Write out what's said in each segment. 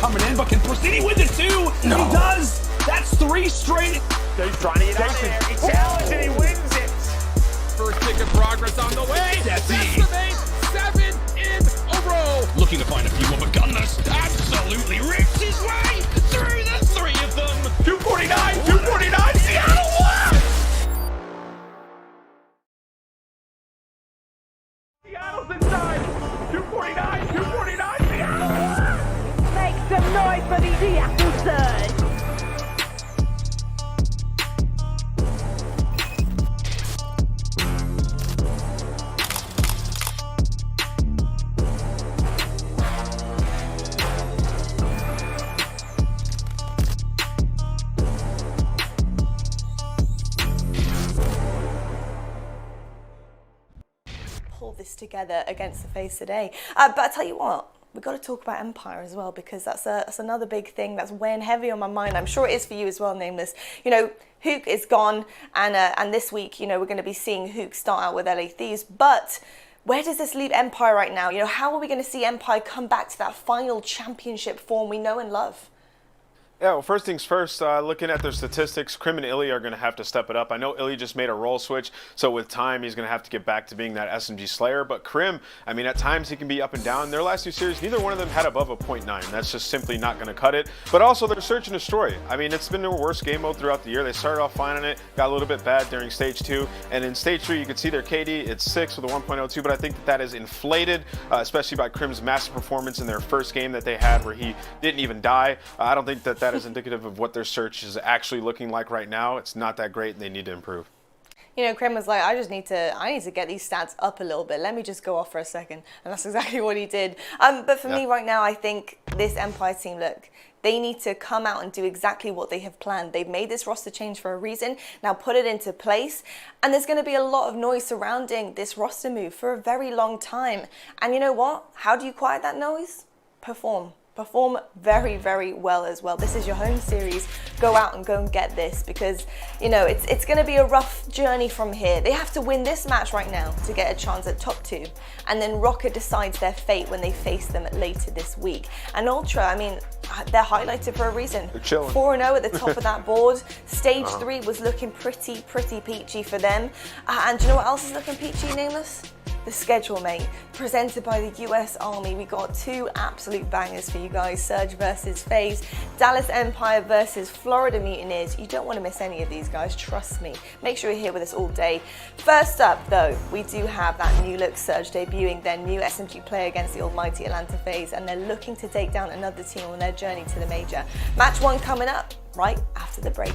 coming in, but can Pristini win the 2? No. He does. That's 3 straight. He's trying to get out of there. He challenged and he wins it. First kick of progress on the way. That's the main 7 in a row. Looking to find a few more, but Gunners absolutely rips his way through the 3 of them. 249, 249, Seattle won! Seattle's inside. 249, 249, Seattle won! Make some noise for the Seattle Surge. This together against the Faze today, but I tell you what, we've got to talk about Empire as well, because that's another big thing that's weighing heavy on my mind. I'm sure it is for you as well, Nameless. You know, Hook is gone, and this week, you know, we're going to be seeing Hook start out with LA Thieves, but where does this leave Empire right now? You know, how are we going to see Empire come back to that final championship form we know and love? Yeah, well, first things first, looking at their statistics, Krim and Illy are going to have to step it up. I know Illy just made a role switch, so with time, he's going to have to get back to being that SMG Slayer. But Krim, I mean, at times he can be up and down. Their last 2 series, neither one of them had above a 0.9. That's just simply not going to cut it. But also, their search and destroy. I mean, it's been their worst game mode throughout the year. They started off fine on it, got a little bit bad during Stage 2. And in Stage 3, you can see their KD, it's 6 with a 1.02, but I think that is inflated, especially by Krim's massive performance in their first game that they had where he didn't even die. I don't think that that is indicative of what their search is actually looking like right now. It's not that great, and they need to improve. You know, Krim was like, I need to get these stats up a little bit. Let me just go off for a second. And that's exactly what he did. But for me right now, I think this Empire team, look, they need to come out and do exactly what they have planned. They've made this roster change for a reason. Now put it into place. And there's going to be a lot of noise surrounding this roster move for a very long time. And you know what? How do you quiet that noise? Perform. Perform very, very well as well. This is your home series. Go out and go and get this, because, you know, it's going to be a rough journey from here. They have to win this match right now to get a chance at top 2. And then Rocket decides their fate when they face them later this week. And Ultra, I mean, they're highlighted for a reason. They're chilling. 4-0 at the top of that board. Stage 3 was looking pretty peachy for them. And do you know what else is looking peachy, Nameless? The schedule, mate, presented by the US Army. We got 2 absolute bangers for you guys. Surge versus Faze, Dallas Empire versus Florida Mutineers. You don't want to miss any of these guys, trust me. Make sure you're here with us all day. First up, though, we do have that new look Surge debuting their new SMG player against the almighty Atlanta Faze, and they're looking to take down another team on their journey to the major. Match 1 coming up right after the break.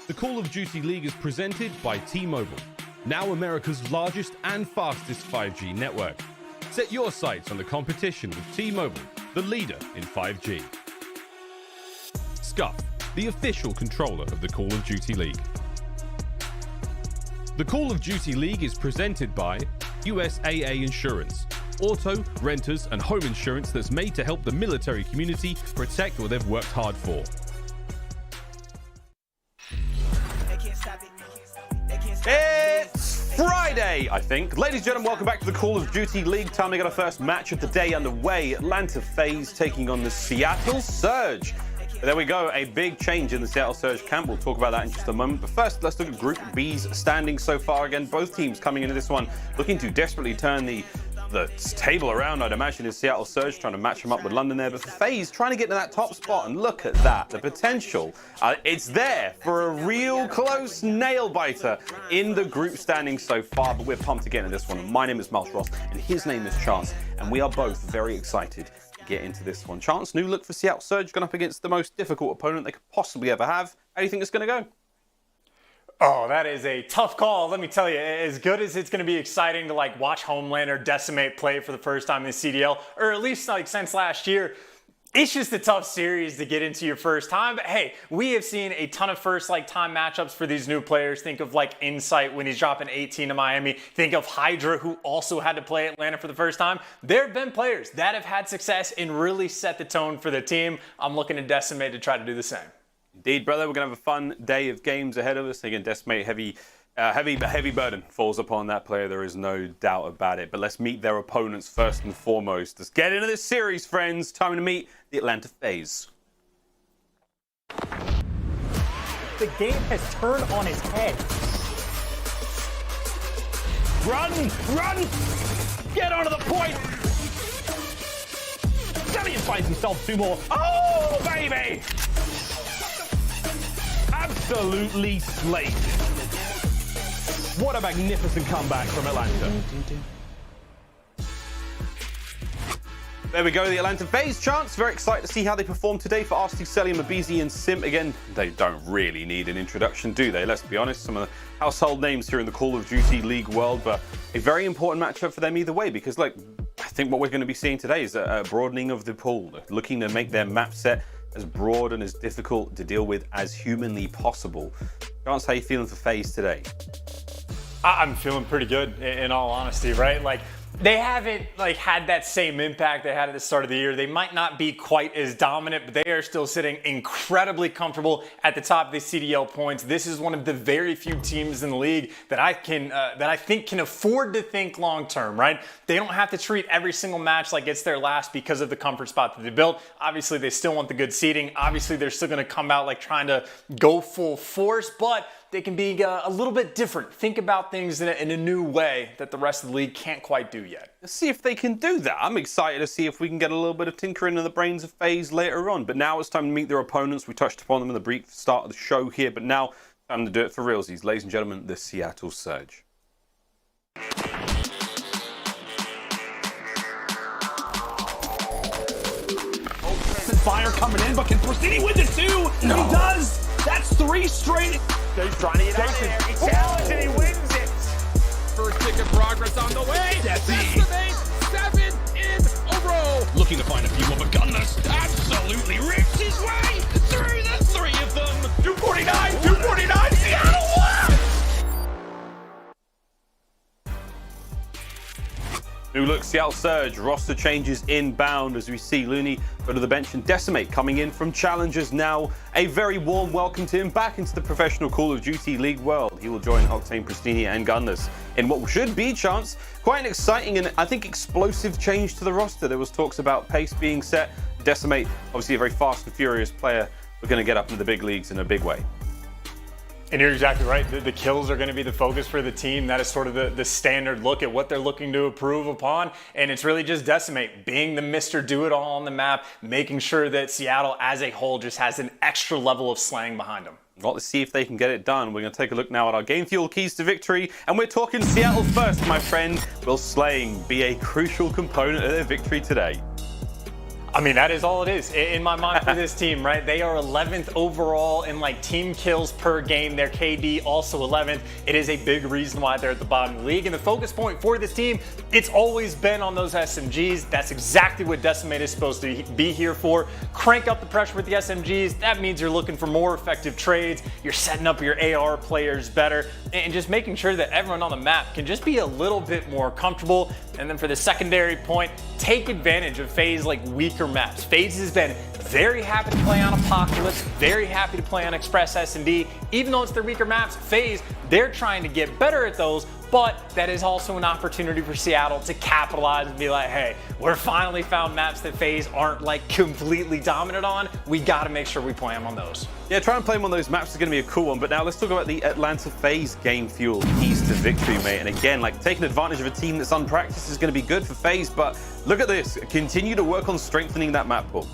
The Call of Duty League is presented by T-Mobile. now America's largest and fastest 5G network. Set your sights on the competition with T-Mobile, the leader in 5G. Scuff, the official controller of the Call of Duty League. The Call of Duty League is presented by USAA Insurance, auto, renters, and home insurance that's made to help the military community protect what they've worked hard for. It's Friday, I think. Ladies and gentlemen, welcome back to the Call of Duty League. Time to get our first match of the day underway. Atlanta Faze taking on the Seattle Surge. There we go, a big change in the Seattle Surge camp. We'll talk about that in just a moment. But first, let's look at Group B's standings so far. Again, both teams coming into this one looking to desperately turn the table around. I'd imagine is Seattle Surge trying to match them up with London there, but for FaZe trying to get to that top spot, and look at that, the potential. It's there for a real close nail biter in the group standings so far, but we're pumped to get into this one. My name is Miles Ross, and his name is Chance, and we are both very excited to get into this one. Chance, new look for Seattle Surge, going up against the most difficult opponent they could possibly ever have. How do you think it's going to go? Oh, that is a tough call. Let me tell you, as good as it's going to be exciting to watch Homelander Decimate play for the first time in the CDL, or at least since last year, it's just a tough series to get into your first time. But hey, we have seen a ton of first time matchups for these new players. Think of Insight when he's dropping 18 to Miami. Think of Hydra, who also had to play Atlanta for the first time. There have been players that have had success and really set the tone for the team. I'm looking to Decimate to try to do the same. Indeed, brother. We're going to have a fun day of games ahead of us. Again, Decimate, heavy burden falls upon that player. There is no doubt about it. But let's meet their opponents first and foremost. Let's get into this series, friends. Time to meet the Atlanta Faze. The game has turned on its head. Run! Run! Get onto the point! Stallion finds himself 2 more. Oh, baby! Absolutely slayed. What a magnificent comeback from Atlanta. There we go, the Atlanta Faze. Chance, very excited to see how they perform today for RC, Selly, Mabizi, and Sim. Again, they don't really need an introduction, do they? Let's be honest, some of the household names here in the Call of Duty League world, but a very important matchup for them either way, because I think what we're going to be seeing today is a broadening of the pool, looking to make their map set as broad and as difficult to deal with as humanly possible. Chance, how are you feeling for FaZe today? I'm feeling pretty good, in all honesty, right? They haven't had that same impact they had at the start of the year. They might not be quite as dominant, but they are still sitting incredibly comfortable at the top of the CDL points. This is one of the very few teams in the league that I think can afford to think long term, right? They don't have to treat every single match like it's their last because of the comfort spot that they built. Obviously, they still want the good seeding. Obviously, they're still going to come out trying to go full force, but they can be a little bit different. Think about things in a new way that the rest of the league can't quite do yet. Let's see if they can do that. I'm excited to see if we can get a little bit of tinkering in the brains of FaZe later on. But now it's time to meet their opponents. We touched upon them in the brief start of the show here, but now time to do it for realsies. Ladies and gentlemen, the Seattle Surge. Fire coming in, but can Pristini win the 2? No. He does! That's 3 straight. He's trying to get out of there. He challenges and he wins it. First kick of progress on the way. Jesse. Decimate 7 in a row. Looking to find a few more, but Gunners absolutely rips his way through the 3 of them. 249, 249, Seattle won! New look, Seattle Surge, roster changes inbound as we see Looney go to the bench and Decimate coming in from Challengers now. A very warm welcome to him back into the professional Call of Duty League world. He will join Octane, Pristini, and Gunners in what should be, Chance, quite an exciting and I think explosive change to the roster. There was talks about pace being set. Decimate, obviously a very fast and furious player, we're going to get up into the big leagues in a big way. And you're exactly right. The kills are going to be the focus for the team. That is sort of the standard look at what they're looking to improve upon. And it's really just Decimate being the Mr. Do-It-All on the map, making sure that Seattle as a whole just has an extra level of slang behind them. Well, let's see if they can get it done. We're going to take a look now at our game fuel keys to victory. And we're talking Seattle first, my friend. Will slaying be a crucial component of their victory today? I mean, that is all it is in my mind for this team, right? They are 11th overall in like team kills per game. Their KD also 11th. It is a big reason why they're at the bottom of the league. And the focus point for this team, it's always been on those SMGs. That's exactly what Decimate is supposed to be here for. Crank up the pressure with the SMGs. That means you're looking for more effective trades. You're setting up your AR players better and just making sure that everyone on the map can just be a little bit more comfortable. And then for the secondary point, take advantage of Faze like weaker maps. Faze has been very happy to play on Apocalypse, very happy to play on Express S&D. Even though it's their weaker maps, Faze, they're trying to get better at those, but that is also an opportunity for Seattle to capitalize and be like, hey, we're finally found maps that Faze aren't like completely dominant on. We got to make sure we play them on those. Yeah, try and play them on those maps is going to be a cool one. But now let's talk about the Atlanta Faze game fuel keys to victory, mate. And again, like taking advantage of a team that's unpracticed is going to be good for Faze. But look at this. Continue to work on strengthening that map pool.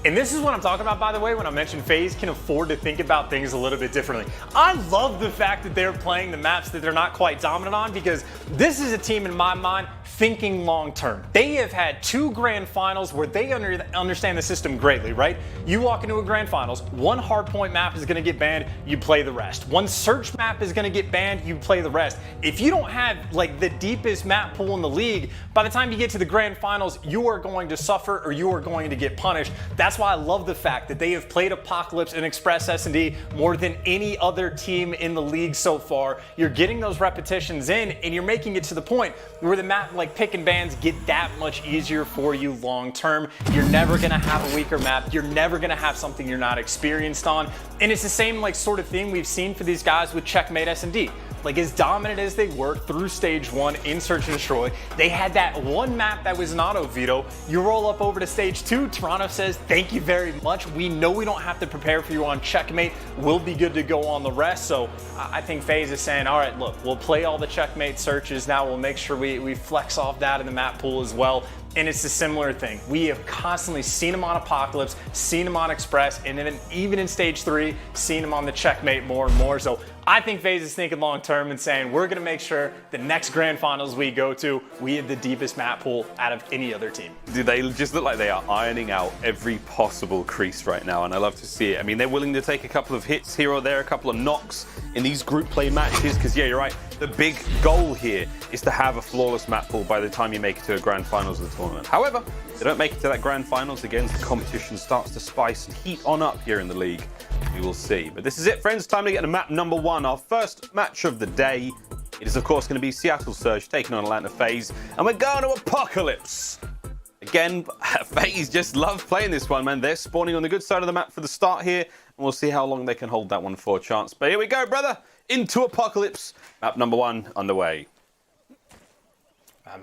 And this is what I'm talking about, by the way, when I mentioned Faze can afford to think about things a little bit differently. I love the fact that they're playing the maps that they're not quite dominant on, because this is a team, in my mind, thinking long term. They have had 2 grand finals where they understand the system greatly, right? You walk into a grand finals, one hardpoint map is going to get banned, you play the rest. One search map is going to get banned, you play the rest. If you don't have like the deepest map pool in the league, by the time you get to the grand finals, you are going to suffer or you are going to get punished. That's why I love the fact that they have played Apocalypse and Express S&D more than any other team in the league so far. You're getting those repetitions in and you're making it to the point where the map like pick and bans get that much easier for you long term. You're never gonna have a weaker map. You're never gonna have something you're not experienced on. And it's the same like sort of thing we've seen for these guys with Checkmate S&D. Like as dominant as they were through stage 1 in Search and Destroy, they had that one map that was an auto veto. You roll up over to stage 2, Toronto says, thank you very much. We know we don't have to prepare for you on Checkmate. We'll be good to go on the rest. So I think FaZe is saying, all right, look, we'll play all the Checkmate searches now. We'll make sure we flex off that in the map pool as well. And it's a similar thing. We have constantly seen him on Apocalypse, seen him on Express, and then even in stage 3, seen him on the Checkmate more and more. So I think FaZe is thinking long term and saying, we're gonna make sure the next grand finals we go to, we have the deepest map pool out of any other team. Dude, they just look like they are ironing out every possible crease right now, and I love to see it. I mean, they're willing to take a couple of hits here or there, a couple of knocks in these group play matches, because yeah, you're right. The big goal here is to have a flawless map pool by the time you make it to a grand finals of the tournament. However, if they don't make it to that grand finals, again, the competition starts to spice and heat on up here in the league. We will see. But this is it, friends. Time to get to map number 1, our first match of the day. It is, of course, going to be Seattle Surge taking on Atlanta Faze, and we're going to Apocalypse. Again, FaZe just love playing this one, man. They're spawning on the good side of the map for the start here, and we'll see how long they can hold that one for a chance. But here we go, brother. Into Apocalypse. Map number 1 underway.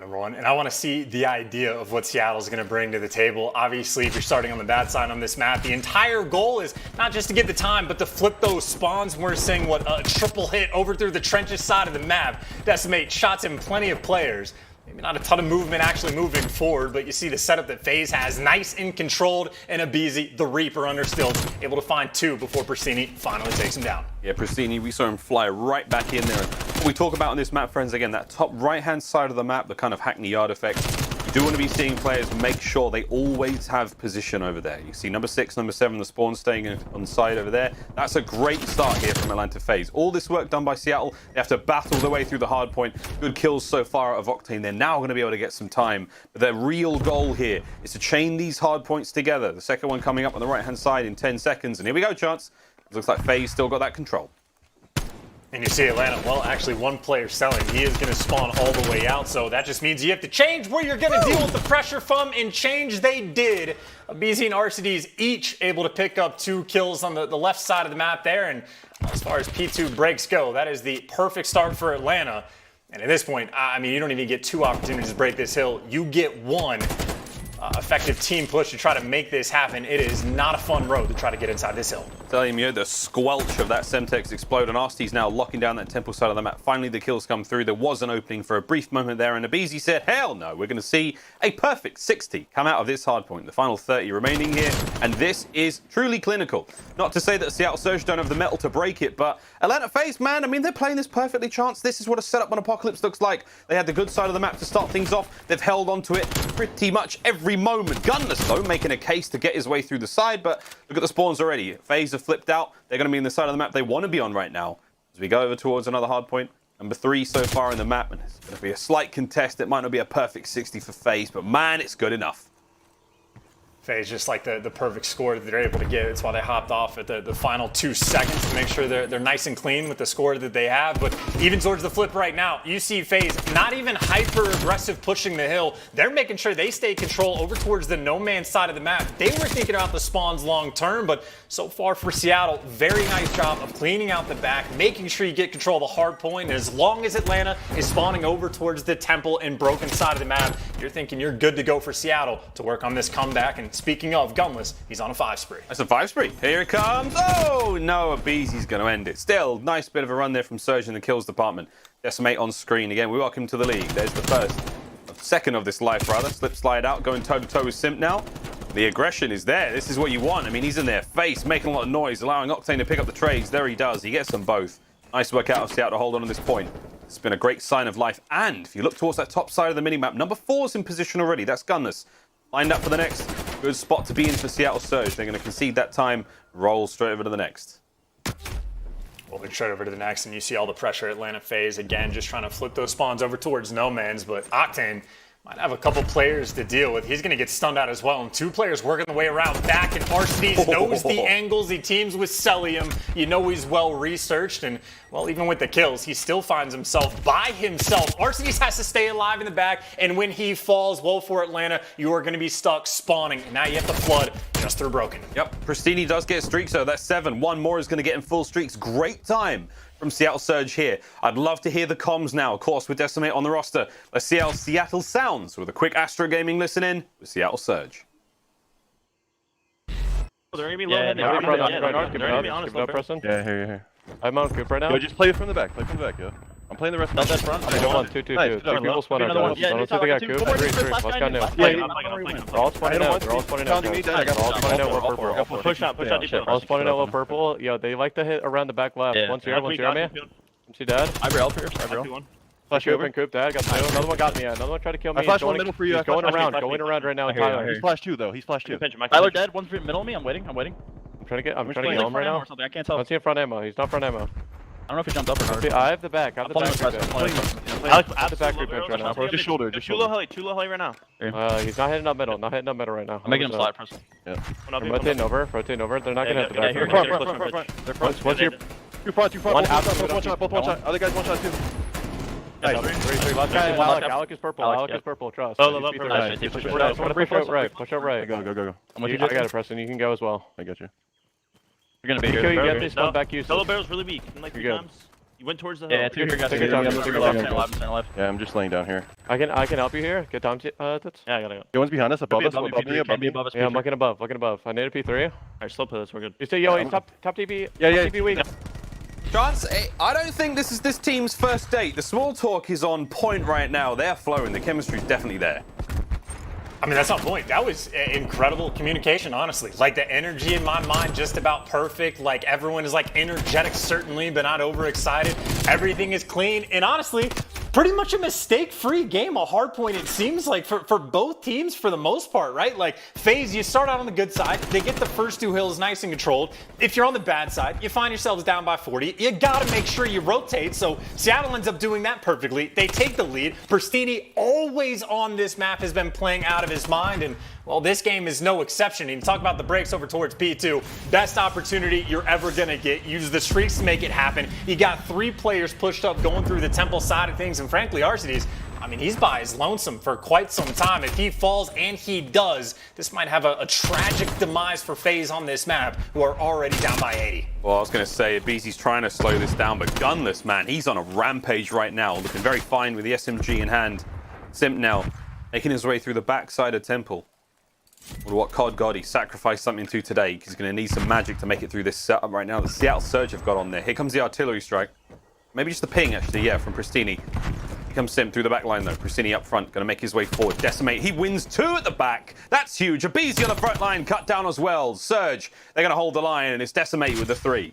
Number 1, and I want to see the idea of what Seattle's going to bring to the table. Obviously, if you're starting on the bad side on this map, the entire goal is not just to get the time, but to flip those spawns. We're seeing what a triple hit over through the trenches side of the map. Decimate shots in plenty of players. Maybe not a ton of movement actually moving forward, but you see the setup that FaZe has. Nice and controlled, and Abizi, the Reaper under stilts, able to find 2 before Pristini finally takes him down. Yeah, Pristini, we saw him fly right back in there. What we talk about on this map, friends, again, that top right-hand side of the map, the kind of Hackney Yard effect. You do want to be seeing players make sure they always have position over there. You see number 6, number 7, the spawn staying on the side over there. That's a great start here from Atlanta Faze. All this work done by Seattle. They have to battle their way through the hard point. Good kills so far out of Octane. They're now going to be able to get some time. But their real goal here is to chain these hard points together. The second one coming up on the right-hand side in 10 seconds. And here we go, Chance. It looks like Faze still got that control. And you see Atlanta, well, actually one player selling. He is going to spawn all the way out, so that just means you have to change where you're going to deal with the pressure from, and change they did. BZ and RCDs each able to pick up 2 kills on the left side of the map there, and as far as P2 breaks go, that is the perfect start for Atlanta. And at this point, I mean, you don't even get 2 opportunities to break this hill. You get 1 effective team push to try to make this happen. It is not a fun road to try to get inside this hill. Telling you, the squelch of that Semtex explode, and Arsty's now locking down that temple side of the map. Finally, the kills come through. There was an opening for a brief moment there, and Abizi said, hell no, we're going to see a perfect 60 come out of this hardpoint. The final 30 remaining here, and this is truly clinical. Not to say that Seattle Surge don't have the metal to break it, but Atlanta Faze, man, I mean, they're playing this perfectly, Chance. This is what a setup on Apocalypse looks like. They had the good side of the map to start things off. They've held onto it pretty much every every moment. Gunless, though, making a case to get his way through the side, but look at the spawns already. Faze have flipped out. They're going to be in the side of the map they want to be on right now. As we go over towards another hard point. Number 3 so far in the map, and it's going to be a slight contest. It might not be a perfect 60 for Faze, but man, it's good enough. Faze just like the perfect score that they're able to get. It's why they hopped off at the final 2 seconds to make sure they're nice and clean with the score that they have. But even towards the flip right now, you see Faze not even hyper aggressive pushing the hill. They're making sure they stay control over towards the no man's side of the map. They were thinking about the spawns long term, but so far for Seattle, very nice job of cleaning out the back, making sure you get control of the hard point. And as long as Atlanta is spawning over towards the temple and broken side of the map, you're thinking you're good to go for Seattle to work on this comeback. And speaking of Gunless, he's on a 5 spree. That's a 5 spree. Here it comes. Oh, no, Abeezy's going to end it. Still, nice bit of a run there from Surge in the kills department. Decimate on screen again. We welcome him to the league. There's the second of this life, rather. Slip slide out, going toe-to-toe with Simp now. The aggression is there. This is what you want. I mean, he's in their face, making a lot of noise, allowing Octane to pick up the trades. There he does. He gets them both. Nice work out of Seattle to hold on this point. It's been a great sign of life. And if you look towards that top side of the minimap, number 4's in position already. That's Gunless. Lined up for the next good spot to be in for Seattle Surge. They're going to concede that time, roll straight over to the next. Rolling straight over to the next, and you see all the pressure Atlanta Faze again, just trying to flip those spawns over towards no man's, but Octane might have a couple players to deal with. He's going to get stunned out as well, and 2 players working the way around back, and Arcedes knows the angles. He teams with Celium. You know he's well-researched, and, well, even with the kills, he still finds himself by himself. Arcedes has to stay alive in the back, and when he falls, well, for Atlanta, you are going to be stuck spawning. And now you have to flood just through broken. Yep, Pristini does get streaks, so that's 7. 1 more is going to get in full streaks. Great time from Seattle Surge here. I'd love to hear the comms now, of course, with Decimate on the roster. Let's see how Seattle sounds with a quick Astro Gaming listen in with Seattle Surge. They're going to be low headed. They're going to be honest. Yeah, here. I'm on Coop right now. Yo, just play it from the back. Play from the back, yo. I'm playing the rest of the front. I don't want 2-2-2. 2 people spawn our guys. I don't think they got Coop. 3. Let's go now. They're all spawning out. They're all spawning out. They're all spawning out with purple. Push out deep. All spawning out with purple. Yo, they like to hit around the back left. Once you're on me. Once you dead. I rail here. I rail. Flash Coop and Coop dead. Got 2. Another one got me. Another one tried to kill me. I flashed one middle for you. He's going around right now. Tyler. He's flashed 2 though. He's flashed 2. Tyler dead. One's middle of me. I'm waiting. I'm trying to get him right now. I can't tell. I don't see him front ammo. He's not front ammo. I don't know if he jumped up or not. I have the back. I have the back. I have the back group right now. Just shoulder. Too low heli right now. He's not hitting up middle. Not hitting up middle right now. I'm making him slide press. Yeah. Rotating over. They're not gonna hit the back. Front. What's your? Two front. One shot. Both one shot. Other guys 1 shot too. Nice. Alec is purple. Trust. Push out right. Go. I got it, Preston. You can go as well. I got you. You're gonna be here. You get this one back. Solo barrel's really weak. Like 3 times. You went towards the hill. Yeah, 2 here. Take your time. Left. Yeah, I'm just laying down here. I can help you here. Get down. Yeah, I gotta go. The one's behind us, above us. Above us. Yeah, I'm looking above. I need a P3. Alright, slow put this. We're good. You say, yo, he's top TP. Yeah. TP weak. Chance, I don't think this is this team's first date. The small talk is on point right now. They're flowing. The chemistry's definitely there. I mean, that's on point. That was incredible communication, honestly. Like, the energy in my mind, just about perfect. Like, everyone is, like, energetic, certainly, but not overexcited. Everything is clean. And honestly, pretty much a mistake-free game, a hard point, it seems like, for both teams for the most part, right? Like, Faze, you start out on the good side. They get the first 2 hills nice and controlled. If you're on the bad side, you find yourselves down by 40. You got to make sure you rotate. So Seattle ends up doing that perfectly. They take the lead. Pristini, always on this map, has been playing out of his mind, and well, this game is no exception. You talk about the breaks over towards P2. Best opportunity you're ever gonna get. Use the streaks to make it happen. You got 3 players pushed up going through the temple side of things, and frankly, Arcedes, I mean, he's by his lonesome for quite some time. If he falls, and he does, this might have a tragic demise for FaZe on this map, who are already down by 80. Well, I was going to say, Abeezy's trying to slow this down, but Gunless, man, he's on a rampage right now, looking very fine with the SMG in hand. Simp now, making his way through the backside of Temple. Well, what COD God he sacrificed something to today. He's going to need some magic to make it through this setup right now. The Seattle Surge have got on there. Here comes the artillery strike. Maybe just the ping, actually, yeah, from Pristini. Here comes Simp through the back line, though. Pristini up front, going to make his way forward. Decimate, he wins 2 at the back. That's huge. Abeezy on the front line, cut down as well. Surge, they're going to hold the line, and it's Decimate with the 3.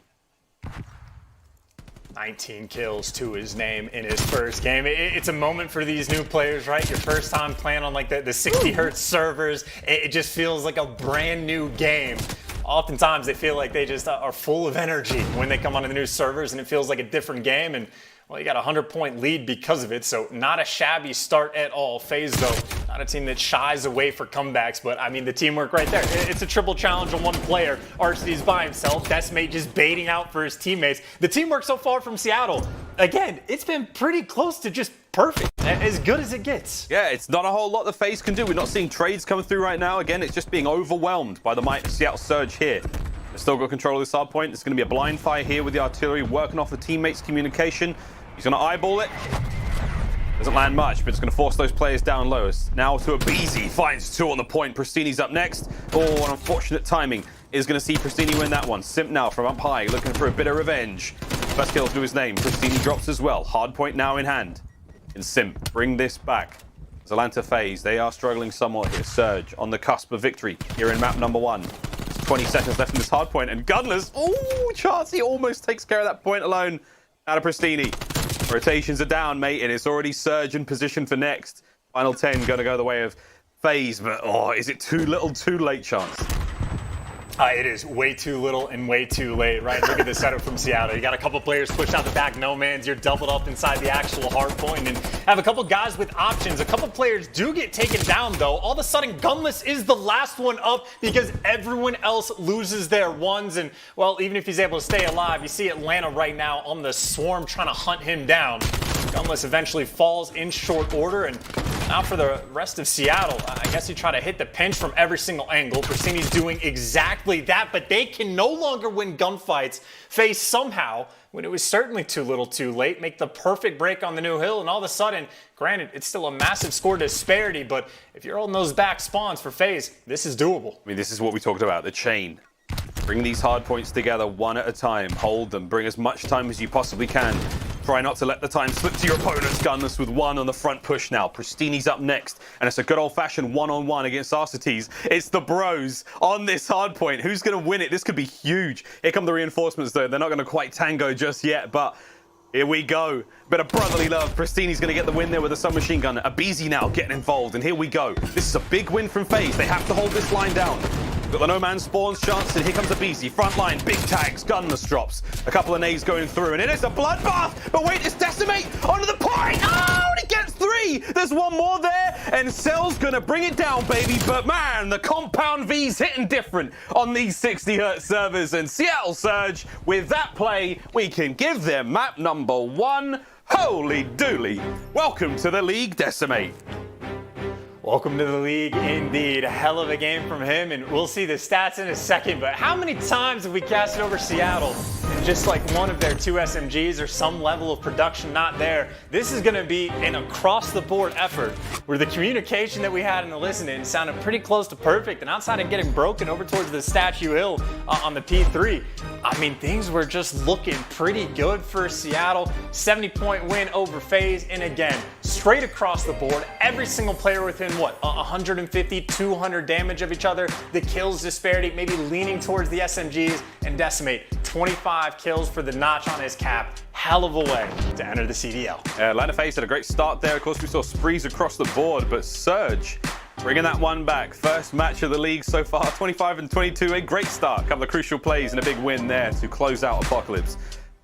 19 kills to his name in his first game. It's a moment for these new players, right? Your first time playing on like the 60 hertz servers. It just feels like a brand new game. Oftentimes they feel like they just are full of energy when they come onto the new servers, and it feels like a different game. And well, you got a 100-point lead because of it, so not a shabby start at all. Faze, though, not a team that shies away for comebacks, but I mean, the teamwork right there. It's a triple challenge on one player. Arcedy's by himself. Decimate just baiting out for his teammates. The teamwork so far from Seattle, again, it's been pretty close to just perfect. As good as it gets. Yeah, it's not a whole lot the Faze can do. We're not seeing trades coming through right now. Again, it's just being overwhelmed by the might of Seattle Surge here. They've still got control of this hard point. It's going to be a blind fire here with the artillery, working off the teammates' communication. He's going to eyeball it. Doesn't land much, but it's going to force those players down low. Now to Abizi, finds 2 on the point. Pristini's up next. Oh, an unfortunate timing is going to see Pristini win that one. Simp now from up high, looking for a bit of revenge. First kill to his name. Pristini drops as well. Hard point now in hand. And Simp bring this back. Atlanta Faze, they are struggling somewhat here. Surge on the cusp of victory here in map number 1. 20 seconds left in this hard point, and Gunless, oh, Chansey almost takes care of that point alone out of Pristini. Rotations are down, mate, and it's already Surge in position for next. Final 10 going to go the way of Faze, but oh, is it too little too late, Chance? It is way too little and way too late, right? Look at the setup from Seattle. You got a couple players pushed out the back, no mans. You're doubled up inside the actual hard point, and have a couple guys with options. A couple players do get taken down, though. All of a sudden, Gunless is the last one up because everyone else loses their ones. And, well, even if he's able to stay alive, you see Atlanta right now on the swarm trying to hunt him down. Gunless eventually falls in short order, and now for the rest of Seattle, I guess you try to hit the pinch from every single angle. Pristini's doing exactly that, but they can no longer win gunfights. Faze somehow, when it was certainly too little too late, make the perfect break on the new hill, and all of a sudden, granted, it's still a massive score disparity, but if you're holding those back spawns for Faze, this is doable. I mean, this is what we talked about, the chain. Bring these hard points together one at a time. Hold them. Bring as much time as you possibly can. Try not to let the time slip to your opponents. Gunless with 1 on the front push now. Pristini's up next. And it's a good old-fashioned one-on-one against Arcedes. It's the bros on this hard point. Who's going to win it? This could be huge. Here come the reinforcements, though. They're not going to quite tango just yet, but here we go. Bit of brotherly love. Pristini's going to get the win there with a submachine gun. Abizi now getting involved, and here we go. This is a big win from Faze. They have to hold this line down. Got the no man spawns chance, and here comes Abizi. Front line, big tags, Gunless drops. A couple of nades going through, and it is a bloodbath. But wait, it's Decimate onto the point. Oh, and he gets 3. There's one more there, and Cell's gonna bring it down, baby. But man, the compound V's hitting different on these 60 hertz servers. And Seattle Surge, with that play, we can give them map number 1. Holy dooly. Welcome to the league, Decimate. Welcome to the league, indeed. A hell of a game from him, and we'll see the stats in a second, but how many times have we cast it over Seattle and just like one of their 2 SMGs or some level of production not there? This is going to be an across-the-board effort where the communication that we had in the listen-in sounded pretty close to perfect, and outside of getting broken over towards the Statue Hill on the P3, I mean, things were just looking pretty good for Seattle. 70-point win over Faze, and again, straight across the board, every single player within what, 150, 200 damage of each other. The kills disparity maybe leaning towards the SMGs, and Decimate 25 kills for the notch on his cap. Hell of a way to enter the CDL. Atlanta Faze had a great start there. Of course, we saw sprees across the board, but Surge bringing that one back. First match of the league so far, 25 and 22. A great start. A couple of crucial plays and a big win there to close out Apocalypse.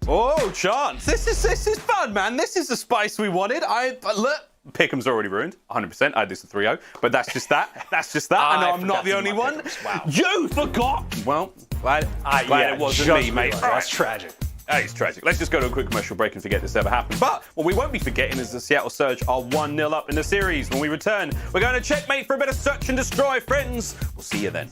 Oh, Chance. This is fun, man. This is the spice we wanted. Look. Pick'em's already ruined, 100%. I had this at 3-0, but that's just that. That's just that. I know I'm not the only one. Wow. You forgot. Well, glad it wasn't me, mate. That's tragic. That is tragic. Let's just go to a quick commercial break and forget this ever happened. But what we won't be forgetting is the Seattle Surge are 1-0 up in the series. When we return, we're going to Checkmate for a bit of search and destroy, friends. We'll see you then.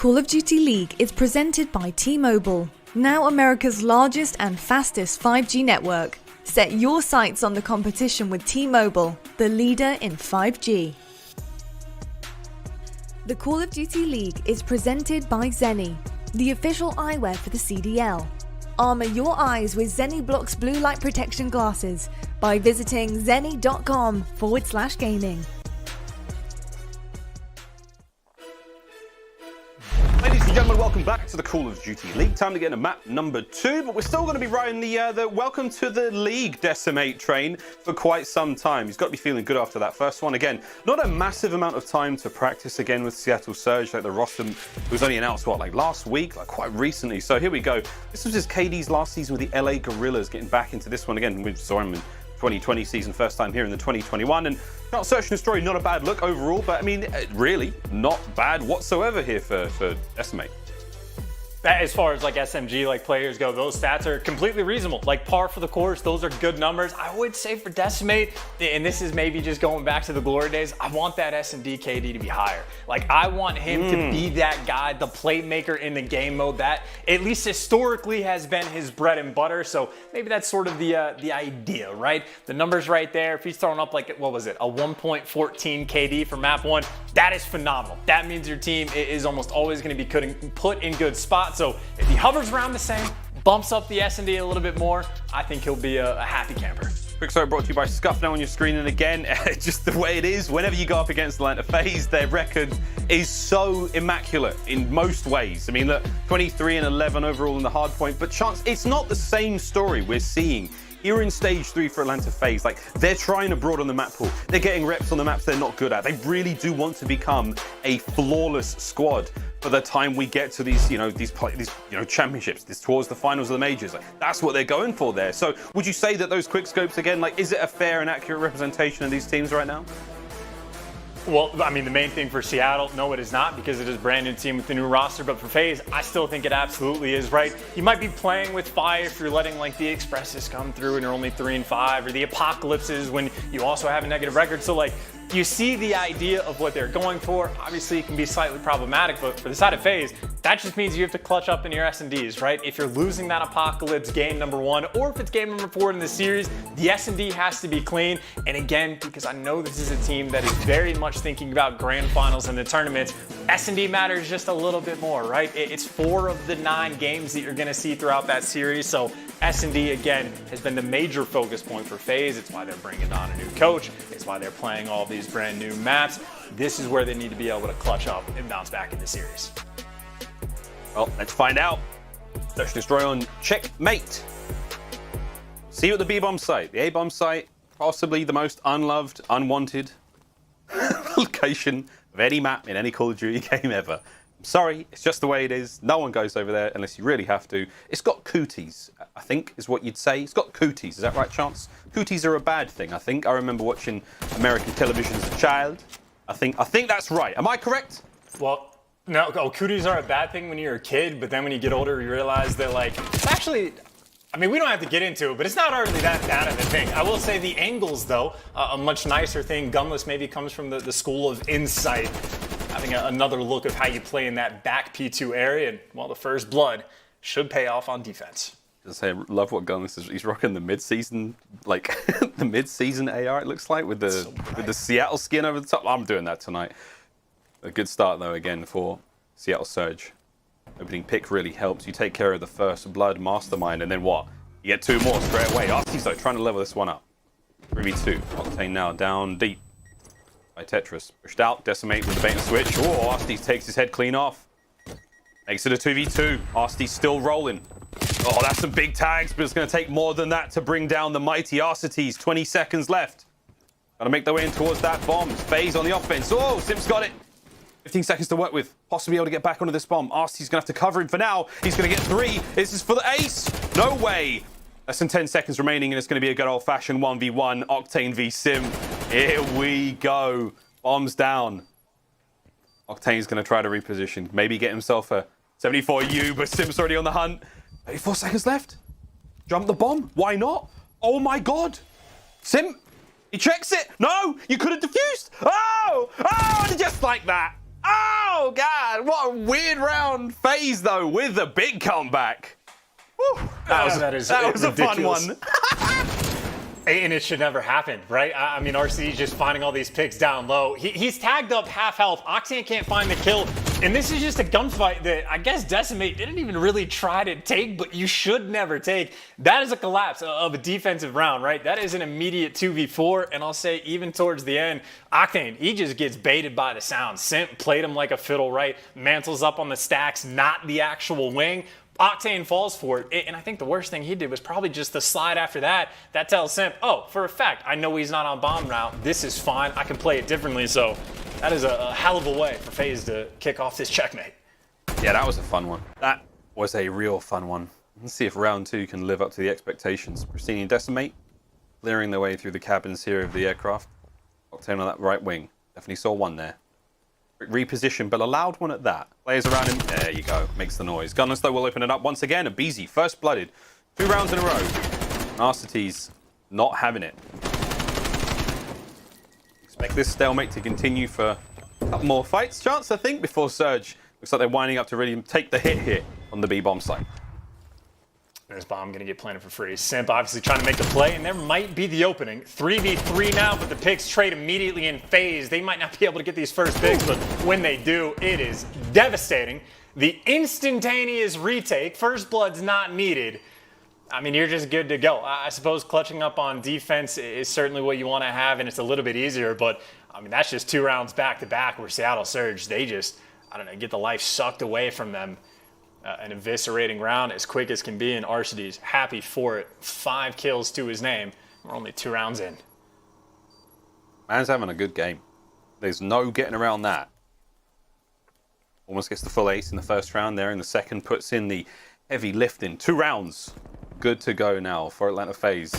Call of Duty League is presented by T-Mobile, now America's largest and fastest 5G network. Set your sights on the competition with T-Mobile, the leader in 5G. The Call of Duty League is presented by Zenni, the official eyewear for the CDL. Armor your eyes with Zenni Blocks blue light protection glasses by visiting zenni.com/gaming. Ladies and gentlemen, welcome back to the Call of Duty League. Time to get into map number 2, but we're still going to be riding the Welcome to the League Decimate train for quite some time. He's got to be feeling good after that first one. Again, not a massive amount of time to practice again with Seattle Surge. Like the roster was only announced, like last week, like quite recently. So here we go. This was just KD's last season with the LA Gorillas, getting back into this one again. We saw him in 2020 season, first time here in the 2021, and not Search and Destroy, not a bad look overall, but I mean, really not bad whatsoever here for Decimate. As far as like SMG like players go, those stats are completely reasonable. Like par for the course, those are good numbers. I would say for Decimate, and this is maybe just going back to the glory days, I want that S&D KD to be higher. Like I want him to be that guy, the playmaker in the game mode that at least historically has been his bread and butter. So maybe that's sort of the idea, right? The numbers right there. If he's throwing up like, what was it, a 1.14 KD for map 1, that is phenomenal. That means your team is almost always going to be put in good spots. So if he hovers around the same, bumps up the S&D a little bit more, I think he'll be a happy camper. Quick story brought to you by Scuff now on your screen, and again, just the way it is, whenever you go up against Atlanta Faze, their record is so immaculate in most ways. I mean, look, 23-11 overall in the hardpoint, but chance, it's not the same story we're seeing here in stage 3 for Atlanta Faze. Like, they're trying to broaden the map pool. They're getting reps on the maps they're not good at. They really do want to become a flawless squad for the time we get to these championships, towards the finals of the majors. Like, that's what they're going for there. So would you say that those quick scopes again, like, is it a fair and accurate representation of these teams right now? Well, I mean, the main thing for Seattle, no, it is not, because it is a brand new team with the new roster. But for FaZe, I still think it absolutely is, right? You might be playing with fire if you're letting like the Expresses come through and you're only 3-5, or the Apocalypses when you also have a negative record. So like, you see the idea of what they're going for. Obviously, it can be slightly problematic, but for the side of FaZe, that just means you have to clutch up in your S&Ds, right? If you're losing that Apocalypse game number 1, or if it's game number 4 in the series, the S&D has to be clean. And again, because I know this is a team that is very much thinking about grand finals and the tournaments, S&D matters just a little bit more, right? It's 4 of the 9 games that you're gonna see throughout that series. So S&D, again, has been the major focus point for FaZe. It's why they're bringing on a new coach. It's why they're playing all these brand new maps. This is where they need to be able to clutch up and bounce back in the series. Well, let's find out. Search and Destroy on Checkmate. See you at the B-bomb site. The A-bomb site, possibly the most unloved, unwanted location of any map in any Call of Duty game ever. I'm sorry, it's just the way it is. No one goes over there unless you really have to. It's got cooties, I think, is what you'd say. It's got cooties, is that right, Chance? Cooties are a bad thing, I think. I remember watching American television as a child. I think that's right. Am I correct? Well, no, cooties are a bad thing when you're a kid, but then when you get older, you realize that, like, it's actually, I mean, we don't have to get into it, but it's not hardly that bad of a thing. I will say the angles, though, a much nicer thing. Gunless maybe comes from the school of Insight, having another look of how you play in that back P2 area, and, well, the first blood should pay off on defense. I say, I love what Gunless is. He's rocking the mid-season, like the mid-season AR. It looks like with the Seattle skin over the top. I'm doing that tonight. A good start though again for Seattle Surge. Opening pick really helps. You take care of the first blood mastermind, and then what? You get 2 more straight away. Arsty's though trying to level this one up. 3v2. Octane now down deep by Tetris. Pushed out. Decimate with the bait and switch. Oh, Arsty takes his head clean off. Makes it a 2v2. Arsty's still rolling. Oh, that's some big tags, but it's going to take more than that to bring down the mighty Arcetes. 20 seconds left. Got to make their way in towards that bomb. FaZe on the offense. Oh, Simps got it. 15 seconds to work with. Possibly able to get back onto this bomb. Arcety's going to have to cover him for now. He's going to get 3. This is for the ace. No way. Less than 10 seconds remaining, and it's going to be a good old-fashioned 1v1. Octane v Sim. Here we go. Bombs down. Octane's going to try to reposition. Maybe get himself a 74U, but Sim's already on the hunt. 34 seconds left. Jump the bomb. Why not? Oh my god. Sim, he checks it. No, you could have defused. Oh, just like that. Oh, Oh, God. What a weird round. Faze, though, with a big comeback. Whew. That was a fun one. And it should never happen, right? I mean, RC just finding all these picks down low. He's tagged up half health. Octane can't find the kill. And this is just a gunfight that I guess Decimate didn't even really try to take, but you should never take. That is a collapse of a defensive round, right? That is an immediate 2v4. And I'll say even towards the end, Octane, he just gets baited by the sound. Simp played him like a fiddle, right? Mantles up on the stacks, not the actual wing. Octane falls for it, and I think the worst thing he did was probably just the slide after that. That tells Simp, oh, for a fact, I know he's not on bomb route. This is fine. I can play it differently. So that is a hell of a way for FaZe to kick off this checkmate. Yeah, that was a fun one. That was a real fun one. Let's see if round 2 can live up to the expectations. Pristine and Decimate clearing their way through the cabins here of the aircraft. Octane on that right wing. Definitely saw one there. Reposition, but a loud one at that. Players around him. There you go. Makes the noise. Gunners, though, will open it up once again. aBeZy, first blooded. 2 rounds in a row. Arcetes not having it. Expect this stalemate to continue for a couple more fights. Chance, I think, before Surge. Looks like they're winding up to really take the hit here on the B-bomb site. There's bomb going to get planted for free. Simp obviously trying to make the play, and there might be the opening. 3v3 now, but the picks trade immediately in FaZe. They might not be able to get these first picks, but when they do, it is devastating. The instantaneous retake, first blood's not needed. I mean, you're just good to go. I suppose clutching up on defense is certainly what you want to have, and it's a little bit easier, but I mean, that's just 2 rounds back-to-back where Seattle Surge, they just, I don't know, get the life sucked away from them. An eviscerating round as quick as can be, and Arcetes happy for it. 5 kills to his name. We're only 2 rounds in. Man's having a good game. There's no getting around that. Almost gets the full ace in the first round there. In the second, puts in the heavy lifting. 2 rounds. Good to go now for Atlanta Faze.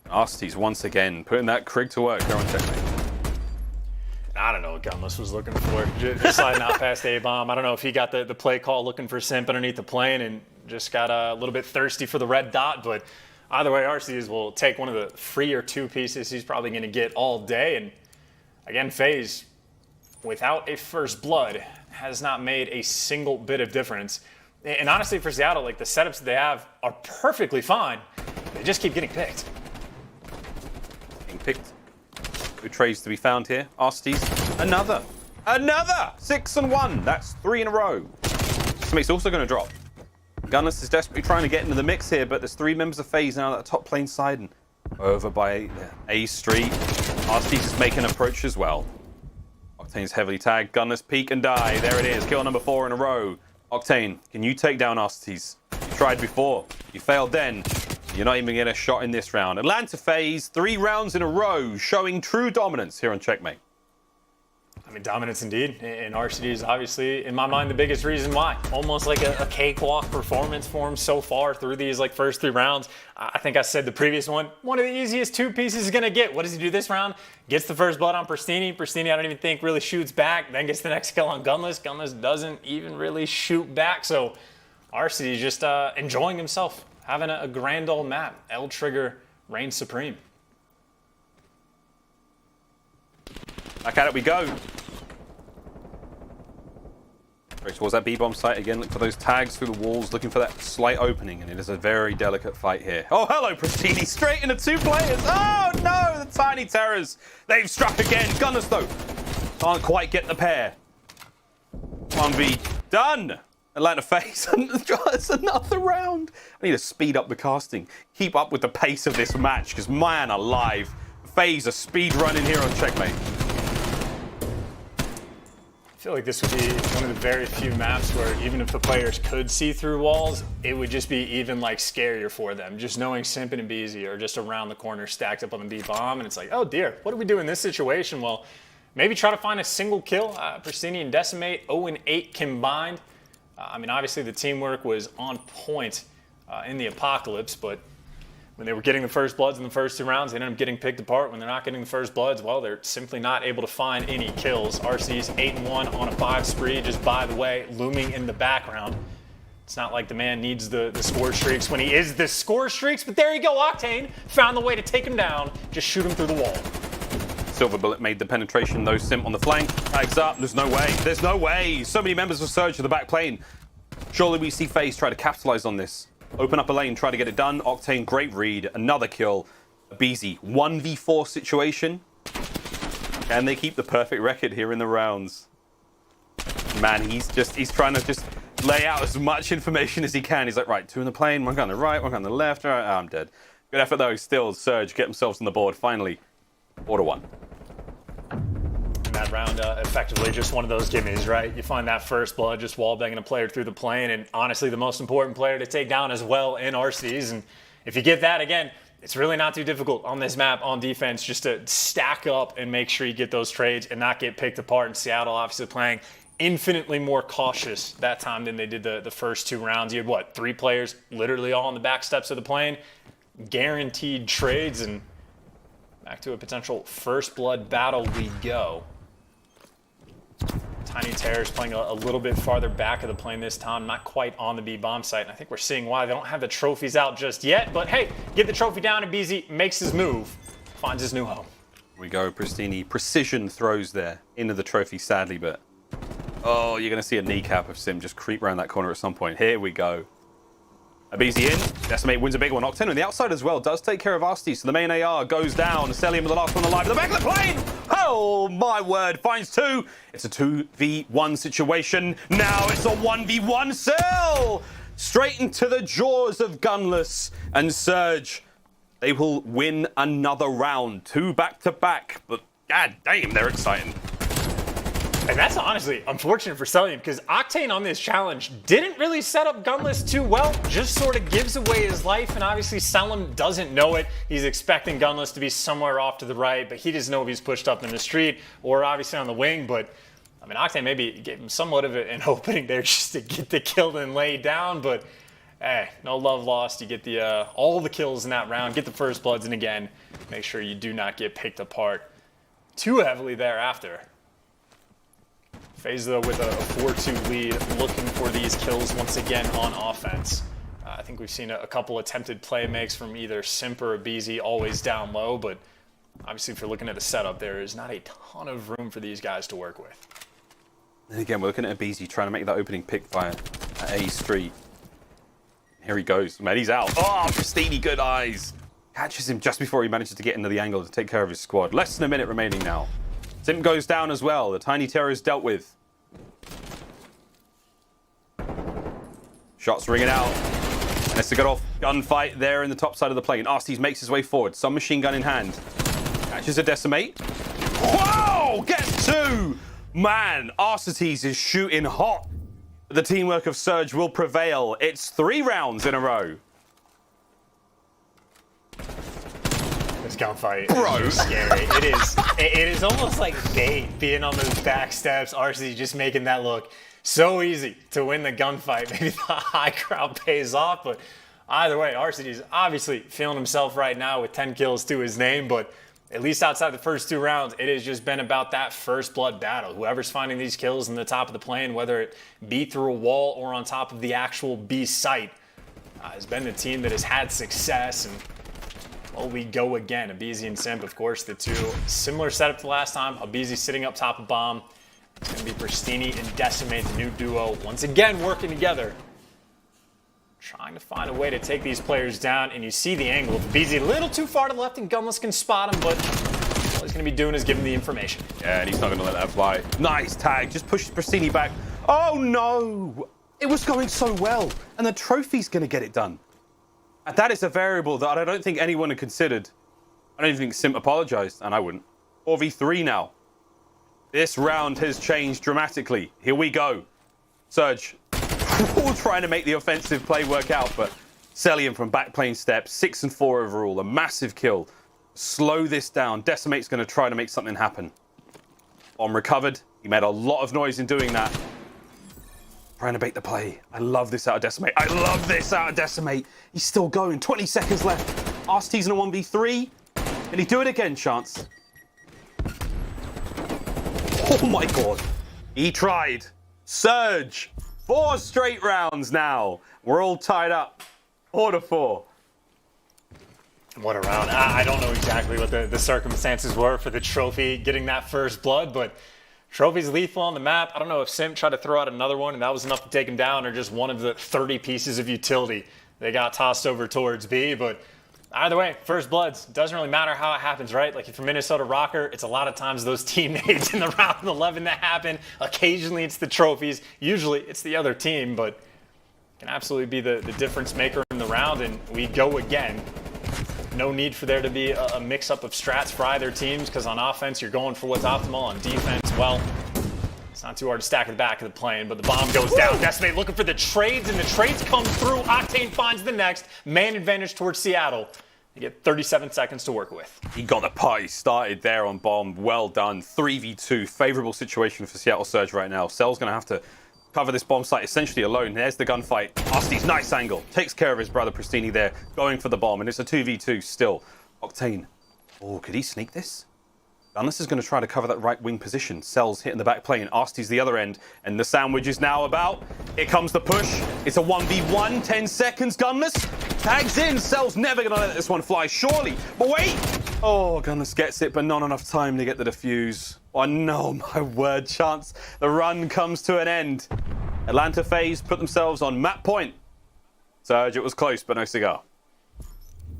Arcetes once again putting that Krig to work here on Checkmate. I don't know what Gunless was looking for. Just sliding out past A-bomb. I don't know if he got the play call looking for Simp underneath the plane and just got a little bit thirsty for the red dot. But either way, Arcetes will take one of the freer 2 pieces he's probably going to get all day. And again, FaZe, without a first blood, has not made a single bit of difference. And honestly, for Seattle, like the setups that they have are perfectly fine. They just keep getting picked. Getting picked. Good trades to be found here. Arcetes, another 6 and 1. That's 3 in a row. Checkmate's also going to drop. Gunners is desperately trying to get into the mix here, but there's 3 members of FaZe now at the top plane side and over by A Street. Arcetes is making an approach as well. Octane's heavily tagged. Gunners peek and die. There it is. Kill number 4 in a row. Octane, can you take down Arcetes? You tried before. You failed then. You're not even getting a shot in this round. Atlanta Faze, 3 rounds in a row, showing true dominance here on Checkmate. I mean, dominance indeed. And Arcetes is obviously, in my mind, the biggest reason why. Almost like a cakewalk performance for him so far through these first 3 rounds. I think I said the previous one of the easiest 2 pieces he's going to get. What does he do this round? Gets the first blood on Pristine. Pristine, I don't even think really shoots back. Then gets the next kill on Gunless. Gunless doesn't even really shoot back. So Arcetes just enjoying himself. Having a grand old map. L Trigger reigns supreme. Back at it we go. Straight towards that B-bomb site again. Look for those tags through the walls. Looking for that slight opening. And it is a very delicate fight here. Oh, hello, Pristine. Straight into 2 players. Oh, no. The Tiny Terrors. They've struck again. Gunners, though, can't quite get the pair. 1v done. Atlanta Faze, it's another round. I need to speed up the casting. Keep up with the pace of this match, because man alive, Faze are speed running here on Checkmate. I feel like this would be one of the very few maps where even if the players could see through walls, it would just be even scarier for them. Just knowing Simp and aBeZy are just around the corner stacked up on the B-bomb, and it's like, oh dear, what do we do in this situation? Well, maybe try to find a single kill. Pristine and Decimate, 0-8 combined. I mean, obviously the teamwork was on point in the apocalypse, but when they were getting the first bloods in the first 2 rounds, they ended up getting picked apart. When they're not getting the first bloods, well, they're simply not able to find any kills. Arcetes 8-1 on a 5 spree, just by the way, looming in the background. It's not like the man needs the score streaks when he is the score streaks, but there you go, Octane found the way to take him down. Just shoot him through the wall. Silver Bullet made the penetration, though. Simp on the flank. Tags up. There's no way. There's no way. So many members of Surge to the back plane. Surely we see FaZe try to capitalize on this. Open up a lane, try to get it done. Octane, great read. Another kill. Beezy, 1v4 situation. Can they keep the perfect record here in the rounds? Man, he's trying to just lay out as much information as he can. He's like, right, 2 in the plane, 1 guy on the right, 1 guy on the left. All right, I'm dead. Good effort, though. Still, Surge get themselves on the board, finally. 4-1. That round, effectively just one of those gimmies, right? You find that first blood, just wallbanging a player through the plane, and honestly, the most important player to take down as well in RCs. And if you get that, again, it's really not too difficult on this map on defense just to stack up and make sure you get those trades and not get picked apart. And Seattle obviously playing infinitely more cautious that time than they did the first 2 rounds. You had, what, 3 players literally all on the back steps of the plane, guaranteed trades, and back to a potential first blood battle we go. Tiny Terrors playing a little bit farther back of the plane this time, not quite on the B bomb site. And I think we're seeing why they don't have the trophies out just yet. But hey, get the trophy down and BZ makes his move, finds his new home. Here we go, Pristini. Precision throws there into the trophy, sadly, but oh, you're going to see a kneecap of Sim just creep around that corner at some point. Here we go. Abizi in. Decimate wins a big one. Octane on the outside as well. Does take care of Asti. So the main AR goes down. Celium with the last one alive. The back of the plane. Oh, my word. Finds 2. It's a 2v1 situation. Now it's a 1v1 cell. Straight into the jaws of Gunless and Surge. They will win another round. 2 back-to-back. But god damn, they're exciting. And that's honestly unfortunate for Celium because Octane on this challenge didn't really set up Gunless too well, just sort of gives away his life, and obviously Celium doesn't know it. He's expecting Gunless to be somewhere off to the right, but he doesn't know if he's pushed up in the street or obviously on the wing. But I mean, Octane maybe gave him somewhat of an opening there just to get the kill and lay down, but hey, no love lost. You get the all the kills in that round, get the first bloods, and again, make sure you do not get picked apart too heavily thereafter. FaZe, though, with a 4-2 lead, looking for these kills once again on offense. I think we've seen a couple attempted play makes from either Simp or Abizi, always down low, but obviously if you're looking at the setup, there is not a ton of room for these guys to work with. And again, we're looking at Abizi trying to make that opening pick fire at A Street. Here he goes. Man, he's out. Oh, Pristini, good eyes. Catches him just before he manages to get into the angle to take care of his squad. Less than a minute remaining now. Simp goes down as well. The Tiny Terror is dealt with. Shots ringing out. And it's a good off gunfight there in the top side of the plane. Arcees makes his way forward. Some machine gun in hand. Catches a Decimate. Whoa! Gets 2! Man, Arcees is shooting hot. The teamwork of Surge will prevail. It's 3 rounds in a row. This gunfight is just scary. It is almost like bait being on those back steps. RC just making that look so easy to win the gunfight. Maybe the high crowd pays off, but either way, RC is obviously feeling himself right now with 10 kills to his name, but at least outside the first 2 rounds, it has just been about that first blood battle. Whoever's finding these kills in the top of the plane, whether it be through a wall or on top of the actual B site, has been the team that has had success. And well, we go again. Abizi and Simp, of course, the 2. Similar setup to last time. Abizi sitting up top of bomb. It's going to be Pristini and Decimate, the new duo, once again working together. Trying to find a way to take these players down, and you see the angle. Abizi a little too far to the left, and Gunless can spot him, but all he's going to be doing is giving the information. Yeah, and he's not going to let that fly. Nice tag. Just pushes Pristini back. Oh, no. It was going so well, and the trophy's going to get it done. And that is a variable that I don't think anyone had considered. I don't even think Simp apologized, and I wouldn't. 4v3 now. This round has changed dramatically. Here we go. Surge, all trying to make the offensive play work out, but Celium from backplane steps, 6 and 4 overall, a massive kill. Slow this down. Decimate's going to try to make something happen. Bomb recovered. He made a lot of noise in doing that. Trying to bait the play. I love this out of Decimate. I love this out of Decimate. He's still going. 20 seconds left. Arcees in a 1v3. Can he do it again, Chance? Oh my god. He tried. Surge. 4 straight rounds now. We're all tied up. 4-4. What a round. I don't know exactly what the circumstances were for the trophy getting that first blood, but trophy's lethal on the map. I don't know if Sim tried to throw out another one and that was enough to take him down, or just one of the 30 pieces of utility they got tossed over towards B, but either way, first bloods. Doesn't really matter how it happens, right? Like if you're Minnesota Rocker, it's a lot of times those teammates in the round 11 that happen. Occasionally it's the trophies. Usually it's the other team, but it can absolutely be the difference maker in the round, and we go again. No need for there to be a mix-up of strats for either teams, because on offense, you're going for what's optimal. On defense, well, it's not too hard to stack at the back of the plane, but the bomb goes down. Decimate looking for the trades, and the trades come through. Octane finds the next. Man advantage towards Seattle. You get 37 seconds to work with. He got the party started there on bomb. Well done. 3v2. Favorable situation for Seattle Surge right now. Cell's going to have to cover this bomb site essentially alone. There's the gunfight. Asti's nice angle. Takes care of his brother Pristini there, going for the bomb. And it's a 2v2 still. Octane. Oh, could he sneak this? Gunless is going to try to cover that right wing position. Cell's hitting the back plane. Asti's the other end. And the sandwich is now about. Here comes the push. It's a 1v1. 10 seconds. Gunless tags in. Cell's never going to let this one fly, surely. But wait. Oh, Gunless gets it, but not enough time to get the defuse. Oh, no, my word, Chance. The run comes to an end. Atlanta Faze put themselves on map point. Surge, it was close, but no cigar.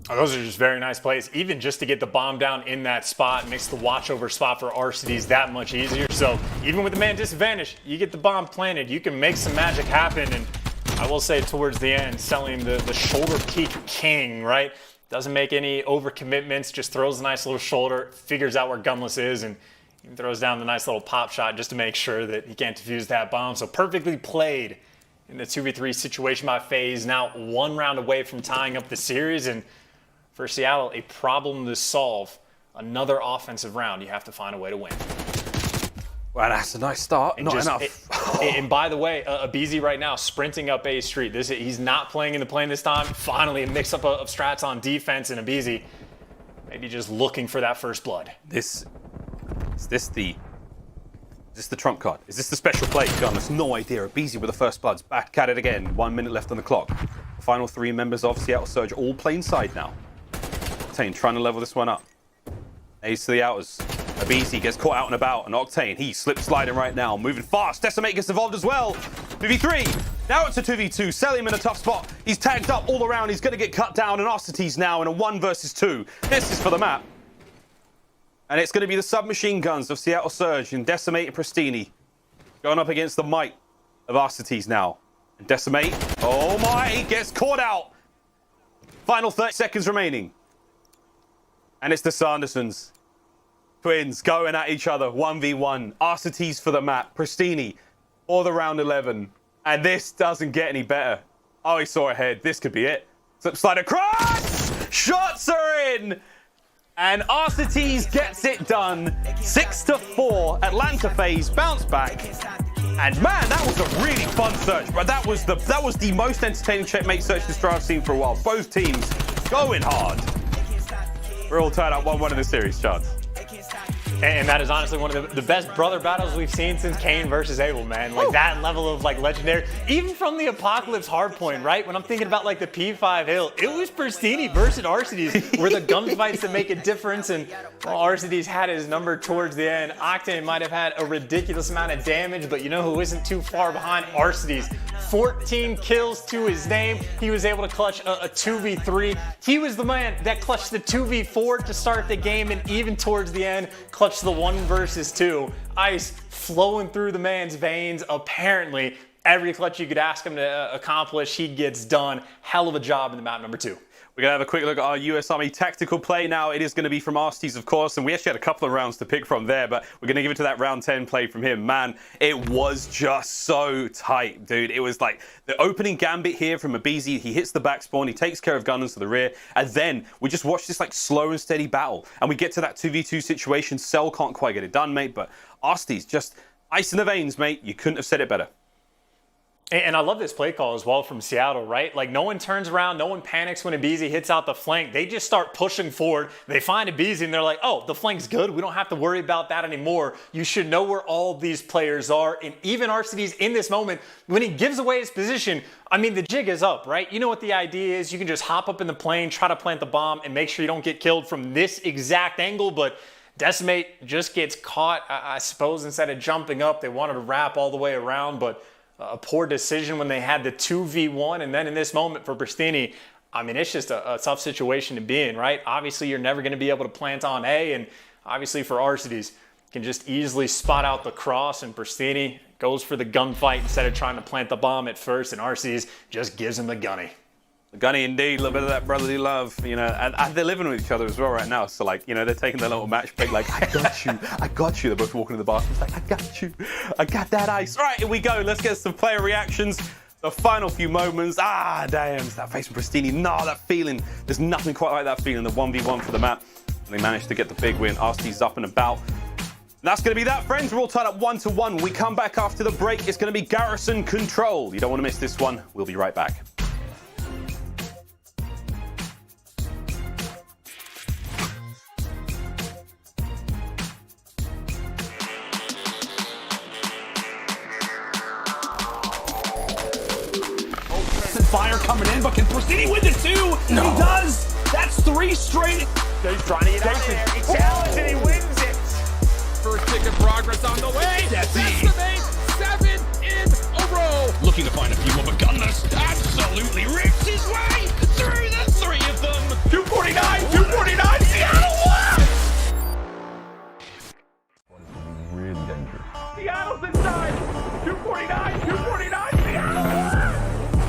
Oh, those are just very nice plays. Even just to get the bomb down in that spot makes the watch over spot for RCDs that much easier. So even with the man disadvantage, you get the bomb planted, you can make some magic happen. And I will say towards the end, selling the shoulder peek king, right? Doesn't make any overcommitments, just throws a nice little shoulder, figures out where Gunless is, and even throws down the nice little pop shot just to make sure that he can't defuse that bomb. So perfectly played in the 2v3 situation by FaZe. Now 1 round away from tying up the series, and for Seattle, a problem to solve. Another offensive round. You have to find a way to win. Well, that's a nice start. And Not enough. And by the way, Abizi right now sprinting up A Street. He's not playing in the plane this time. Finally, a mix-up of strats on defense, and Abizi maybe just looking for that first blood. Is this the trump card? Is this the special play? Gunless, no idea. Abizi with the first bloods. Back at it again. 1 minute left on the clock. The final 3 members of Seattle Surge all playing side now. Octane trying to level this one up. Ace to the outers. Abizi gets caught out and about, and Octane, he's slip sliding right now, moving fast. Decimate gets involved as well. 2v3. Now it's a 2v2. Sell him in a tough spot. He's tagged up all around. He's going to get cut down, and Arcites now in a 1 versus 2. This is for the map. And it's going to be the submachine guns of Seattle Surge and Decimate and Pristini going up against the might of Arcites now. And Decimate, oh my, he gets caught out. Final 30 seconds remaining. And it's the Sandersons. Twins going at each other, 1v1. Arcites for the map. Pristini for the round 11. And this doesn't get any better. Oh, he saw ahead. This could be it. Slip slide across! Shots are in! And Arcites gets it done. 6-4. Atlanta Faze bounce back. And man, that was a really fun search. But that was the most entertaining checkmate search this drive I've seen for a while. Both teams going hard. We're all tied up 1-1 in the series, Chance. And that is honestly one of the best brother battles we've seen since Kane versus Abel, man. Like that level of like legendary, even from the Apocalypse hardpoint, right? When I'm thinking about like the P5 hill, it was Pristini versus Arcites were the gunfights that make a difference. And well, Arcites had his number towards the end. Octane might have had a ridiculous amount of damage, but you know who isn't too far behind? Arcites. 14 kills to his name. He was able to clutch a 2v3. He was the man that clutched the 2v4 to start the game, and even towards the end, clutched the 1 versus 2. Ice flowing through the man's veins. Apparently, every clutch you could ask him to accomplish, he gets done. Hell of a job in the map number 2. We're going to have a quick look at our US Army tactical play now. It is going to be from Arcites, of course, and we actually had a couple of rounds to pick from there, but we're going to give it to that round 10 play from him. Man, it was just so tight, dude. It was like the opening gambit here from Abizi. He hits the back spawn, he takes care of Gunners to the rear, and then we just watch this like slow and steady battle, and we get to that 2v2 situation. Cell can't quite get it done, mate, but Arcites just ice in the veins, mate. You couldn't have said it better. And I love this play call as well from Seattle, right? Like, no one turns around, no one panics when Ibisi hits out the flank. They just start pushing forward. They find Ibisi and they're like, oh, the flank's good. We don't have to worry about that anymore. You should know where all these players are. And even RCD's in this moment, when he gives away his position, I mean, the jig is up, right? You know what the idea is. You can just hop up in the plane, try to plant the bomb, and make sure you don't get killed from this exact angle. But Decimate just gets caught. I suppose instead of jumping up, they wanted to wrap all the way around, but a poor decision when they had the 2v1. And then in this moment for Pristini, I mean, it's just a tough situation to be in, right? Obviously, you're never going to be able to plant on A, and obviously for Arcides, can just easily spot out the cross, and Pristini goes for the gunfight instead of trying to plant the bomb at first, and Arcides just gives him the gunny. Gunny indeed, a little bit of that brotherly love, you know, and they're living with each other as well right now. So, like, you know, they're taking their little match break, like, I got you, I got you. They're both walking in the bathroom, it's like, I got you, I got that ice. All right, here we go. Let's get some player reactions. The final few moments. Ah, damn, it's that face from Pristini. No, that feeling. There's nothing quite like that feeling. The 1v1 for the map. And they managed to get the big win. RC's up and about. And that's going to be that, friends. We're all tied up 1-1. When we come back after the break, it's going to be Garrison control. You don't want to miss this one. We'll be right back. Fire coming in, but can Pristini win the 2? No. He does. That's 3 straight. He's trying to get out there. He challenges and he wins it. First ticket progress on the way. Decimate 7 in a row. Looking to find a few more, but Gunners absolutely rips his way through the 3 of them. 249, Seattle won! Really dangerous. Seattle's inside. 249, Seattle won!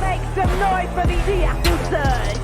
Make some noise for the Seattle Surge.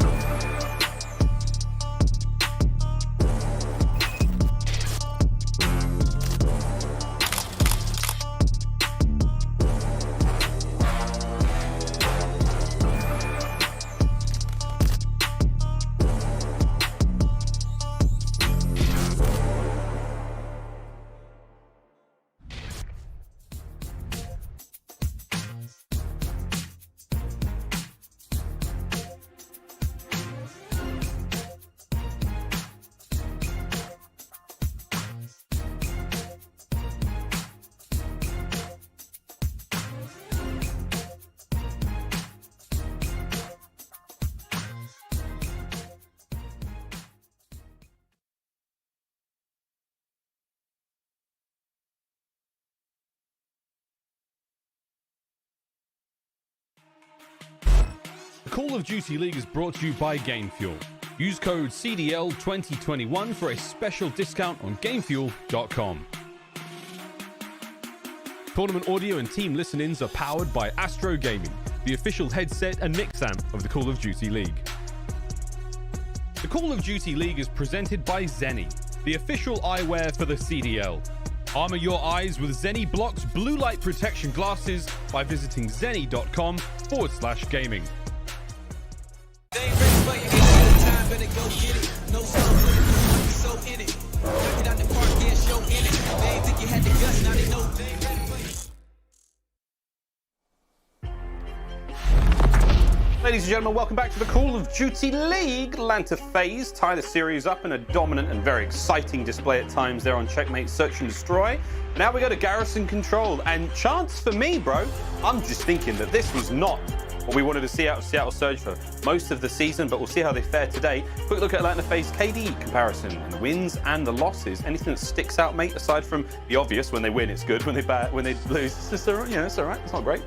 The Call of Duty League is brought to you by GameFuel. Use code CDL2021 for a special discount on GameFuel.com. Tournament audio and team listen-ins are powered by Astro Gaming, the official headset and mix amp of the Call of Duty League. The Call of Duty League is presented by Zenni, the official eyewear for the CDL. Armor your eyes with Zenni Blocks blue light protection glasses by visiting zenni.com/gaming. Ladies and gentlemen, welcome back to the Call of Duty League. Atlanta Faze tie the series up in a dominant and very exciting display at times there on Checkmate Search and Destroy. Now we go to Garrison control, and chance for me, bro. I'm just thinking that this was not what we wanted to see out of Seattle Surge for most of the season, but we'll see how they fare today. Quick look at Atlanta Faze KD comparison, and the wins and the losses. Anything that sticks out, mate, aside from the obvious? When they win, it's good. When they lose, it's just, you know, it's all right. It's not great.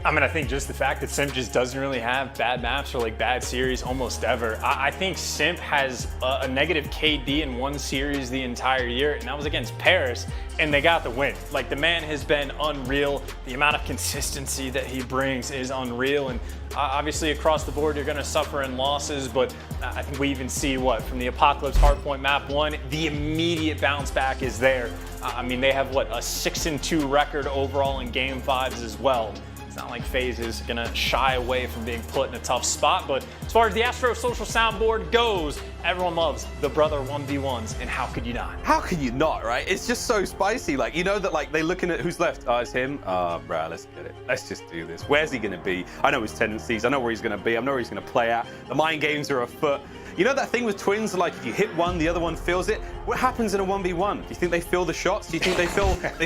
I mean, I think just the fact that Simp just doesn't really have bad maps or like bad series almost ever. I think Simp has a negative KD in one series the entire year, and that was against Paris, and they got the win. Like, the man has been unreal. The amount of consistency that he brings is unreal, and obviously across the board you're going to suffer in losses, but I think we even see from the Apocalypse Hardpoint map 1, the immediate bounce back is there. I mean, they have a 6-2 record overall in game 5s as well. It's not like FaZe is going to shy away from being put in a tough spot. But as far as the Astro social soundboard goes, everyone loves the brother 1v1s. And how could you not? How can you not, right? It's just so spicy. Like, you know that, like, they're looking at who's left. Oh, it's him. Oh, bro, let's get it. Let's just do this. Where's he going to be? I know his tendencies. I know where he's going to be. I know where he's going to play at. The mind games are afoot. You know that thing with twins, like if you hit one, the other one feels it? What happens in a 1v1? Do you think they feel the shots? Do you think they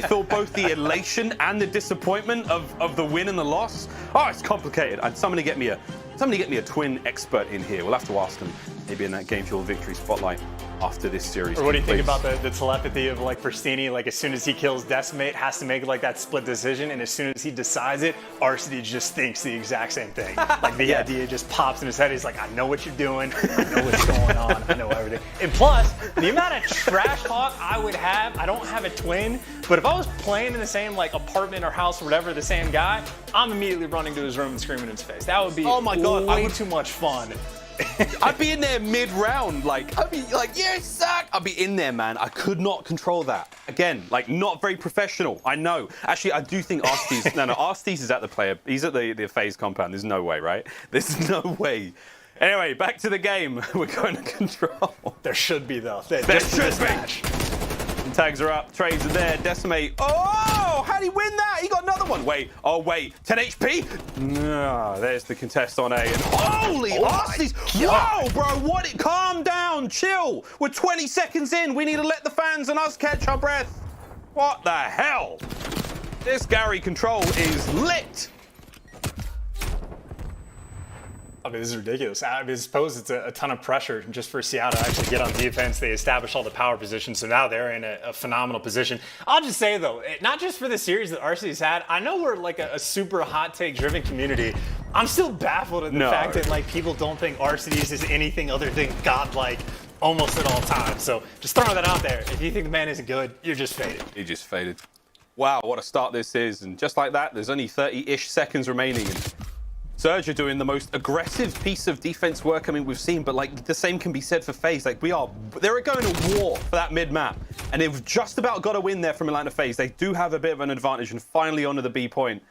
feel both the elation and the disappointment of the win and the loss? Oh, it's complicated. Somebody get me a twin expert in here. We'll have to ask them maybe in that Game Fuel Victory Spotlight after this series. Or what do you think about the telepathy of like Pristini? Like as soon as he kills Decimate, has to make like that split decision, and as soon as he decides it, Arsity just thinks the exact same thing. Like the idea just pops in his head. He's like, I know what you're doing. I know what's going on. I know everything. And plus, the amount of trash talk I would have. I don't have a twin, but if I was playing in the same like apartment or house or whatever, the same guy, I'm immediately running to his room and screaming in his face. That would be way too much fun. I'd be in there mid-round, like, I'd be like, yes, suck! I'd be in there, man. I could not control that. Again, like, not very professional, I know. Actually, I do think Arstes, Arstes is at the player, he's at the FaZe compound. There's no way, right? There's no way. Anyway, back to the game. We're going to control. There should be, though. There should be. Tags are up, trades are there, Decimate. Oh, how'd he win that? He got another one. Wait, 10 HP? No, there's the contest on A. And holy Arstes! Whoa, bro, calm down, chill. We're 20 seconds in. We need to let the fans and us catch our breath. What the hell? This Gary control is lit. I mean, this is ridiculous. I suppose it's a ton of pressure just for Seattle to actually get on defense. They establish all the power positions, so now they're in a phenomenal position. I'll just say, though, not just for the series that Arcee's had. I know we're like a super hot take-driven community. I'm still baffled at the fact that like people don't think Arcee's is anything other than godlike almost at all times. So just throwing that out there. If you think the man isn't good, you're just faded. He just faded. Wow, what a start this is. And just like that, there's only 30-ish seconds remaining. And Surge are doing the most aggressive piece of defense work, I mean, we've seen, but like the same can be said for FaZe. Like they're going to war for that mid-map, and they've just about got a win there from Atlanta Faze. They do have a bit of an advantage, and finally onto the B point.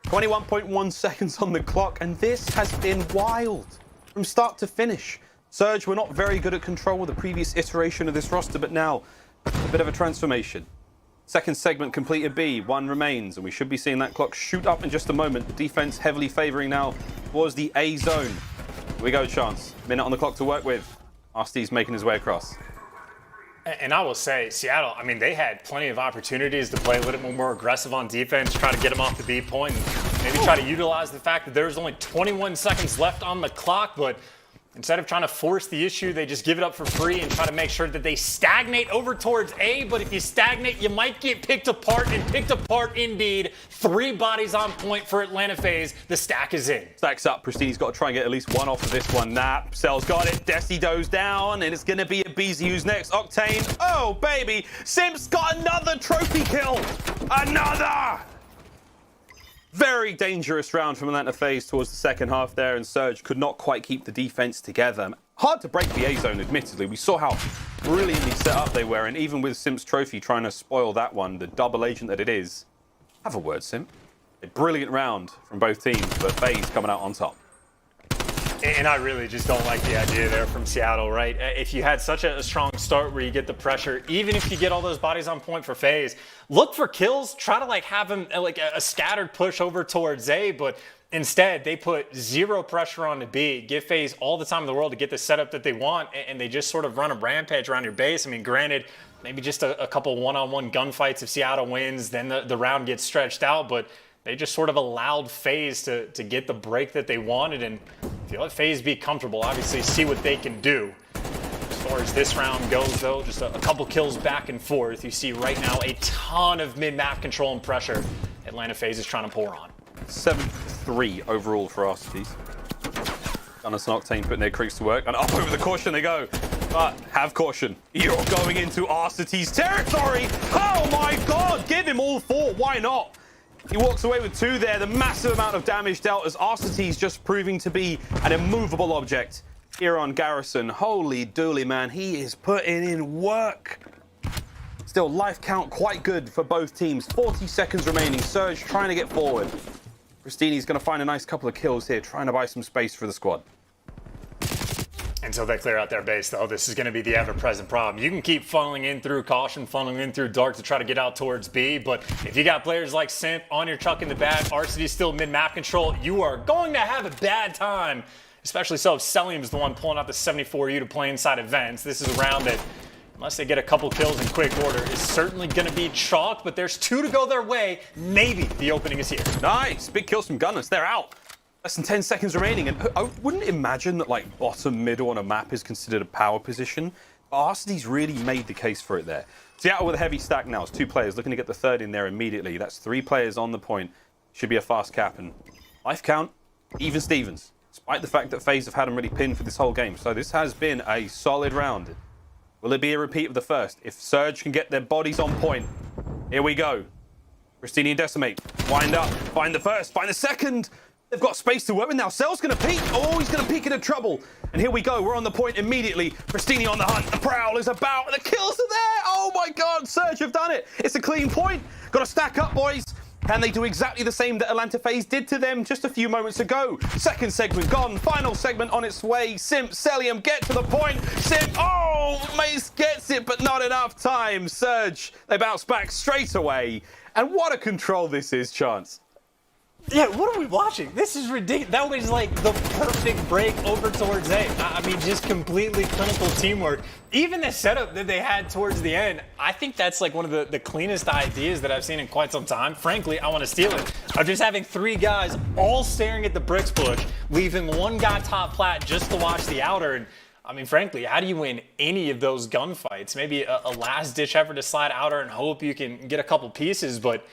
21.1 seconds on the clock, and this has been wild from start to finish. Surge were not very good at control with the previous iteration of this roster, but now a bit of a transformation. Second segment completed B, 1 remains, and we should be seeing that clock shoot up in just a moment. The defense heavily favoring now towards the A zone. Here we go, Chance. Minute on the clock to work with. Arste's making his way across. And I will say, Seattle, I mean, they had plenty of opportunities to play a little bit more aggressive on defense, try to get them off the B point, and maybe try to utilize the fact that there's only 21 seconds left on the clock, but instead of trying to force the issue, they just give it up for free and try to make sure that they stagnate over towards A. But if you stagnate, you might get picked apart, and picked apart indeed. 3 bodies on point for Atlanta Faze. The stack is in. Stacks up. Pristini's got to try and get at least one off of this one. Nah, Cell's got it. Desi goes down, and it's going to be a BZ. Who's next? Octane. Oh, baby. Simps got another trophy kill. Another! Very dangerous round from Atlanta Faze towards the second half there, and Surge could not quite keep the defense together. Hard to break the A zone, admittedly. We saw how brilliantly set up they were, and even with Simp's trophy trying to spoil that one, the double agent that it is. Have a word, Simp. A brilliant round from both teams, but Faze coming out on top. And I really just don't like the idea there from Seattle, right? If you had such a strong start where you get the pressure, even if you get all those bodies on point for FaZe, look for kills, try to like have them like a scattered push over towards A, but instead they put 0 pressure on the B, give FaZe all the time in the world to get the setup that they want, and they just sort of run a rampage around your base. I mean, granted, maybe just a couple one-on-one gunfights if Seattle wins, then the round gets stretched out, but they just sort of allowed FaZe to get the break that they wanted, and if you let FaZe be comfortable, obviously see what they can do. As far as this round goes, though, just a couple kills back and forth. You see right now a ton of mid-map control and pressure Atlanta Faze is trying to pour on. 7-3 overall for Arcees. Gunners and Octane putting their creeps to work, and up over the caution they go. But have caution. You're going into Arcees territory. Oh my God, give him all 4. Why not? He walks away with 2 there. The massive amount of damage dealt as Arcees just proving to be an immovable object here on Garrison. Holy dooly, man. He is putting in work. Still, life count quite good for both teams. 40 seconds remaining. Surge trying to get forward. Pristini's going to find a nice couple of kills here, trying to buy some space for the squad. Until they clear out their base, though, this is going to be the ever-present problem. You can keep funneling in through Caution, funneling in through Dark to try to get out towards B, but if you got players like Simp on your Chuck in the bag, RCD's still mid-map control, you are going to have a bad time, especially so if Celium's the one pulling out the 74U to play inside events. This is a round that, unless they get a couple kills in quick order, is certainly going to be chalk, but there's 2 to go their way. Maybe the opening is here. Nice. Big kills from Gunners. They're out. Less than 10 seconds remaining, and I wouldn't imagine that like bottom middle on a map is considered a power position. RCD's really made the case for it there. Seattle with a heavy stack now. It's 2 players looking to get the third in there immediately. That's 3 players on the point. Should be a fast cap, and life count, even Stevens, despite the fact that FaZe have had them really pinned for this whole game. So this has been a solid round. Will it be a repeat of the first? If Surge can get their bodies on point, here we go. Pristini and Decimate, wind up, find the first, find the second. They've got space to work with now. Cell's going to peek. Oh, he's going to peek into trouble. And here we go. We're on the point immediately. Pristini on the hunt. The Prowl is about. And the kills are there. Oh, my God. Surge have done it. It's a clean point. Got to stack up, boys. Can they do exactly the same that Atlanta Faze did to them just a few moments ago? Second segment gone. Final segment on its way. Simp, Celium, get to the point. Simp, oh, Mace gets it, but not enough time. Surge, they bounce back straight away. And what a control this is, Chance. Yeah, what are we watching? This is ridiculous. That was like the perfect break over towards A. I mean, just completely clinical teamwork. Even the setup that they had towards the end, I think that's like one of the cleanest ideas that I've seen in quite some time. Frankly, I want to steal it. Of just having 3 guys all staring at the bricks push, leaving 1 guy top plat just to watch the outer. And I mean, frankly, how do you win any of those gunfights? Maybe a last-ditch effort to slide outer and hope you can get a couple pieces, but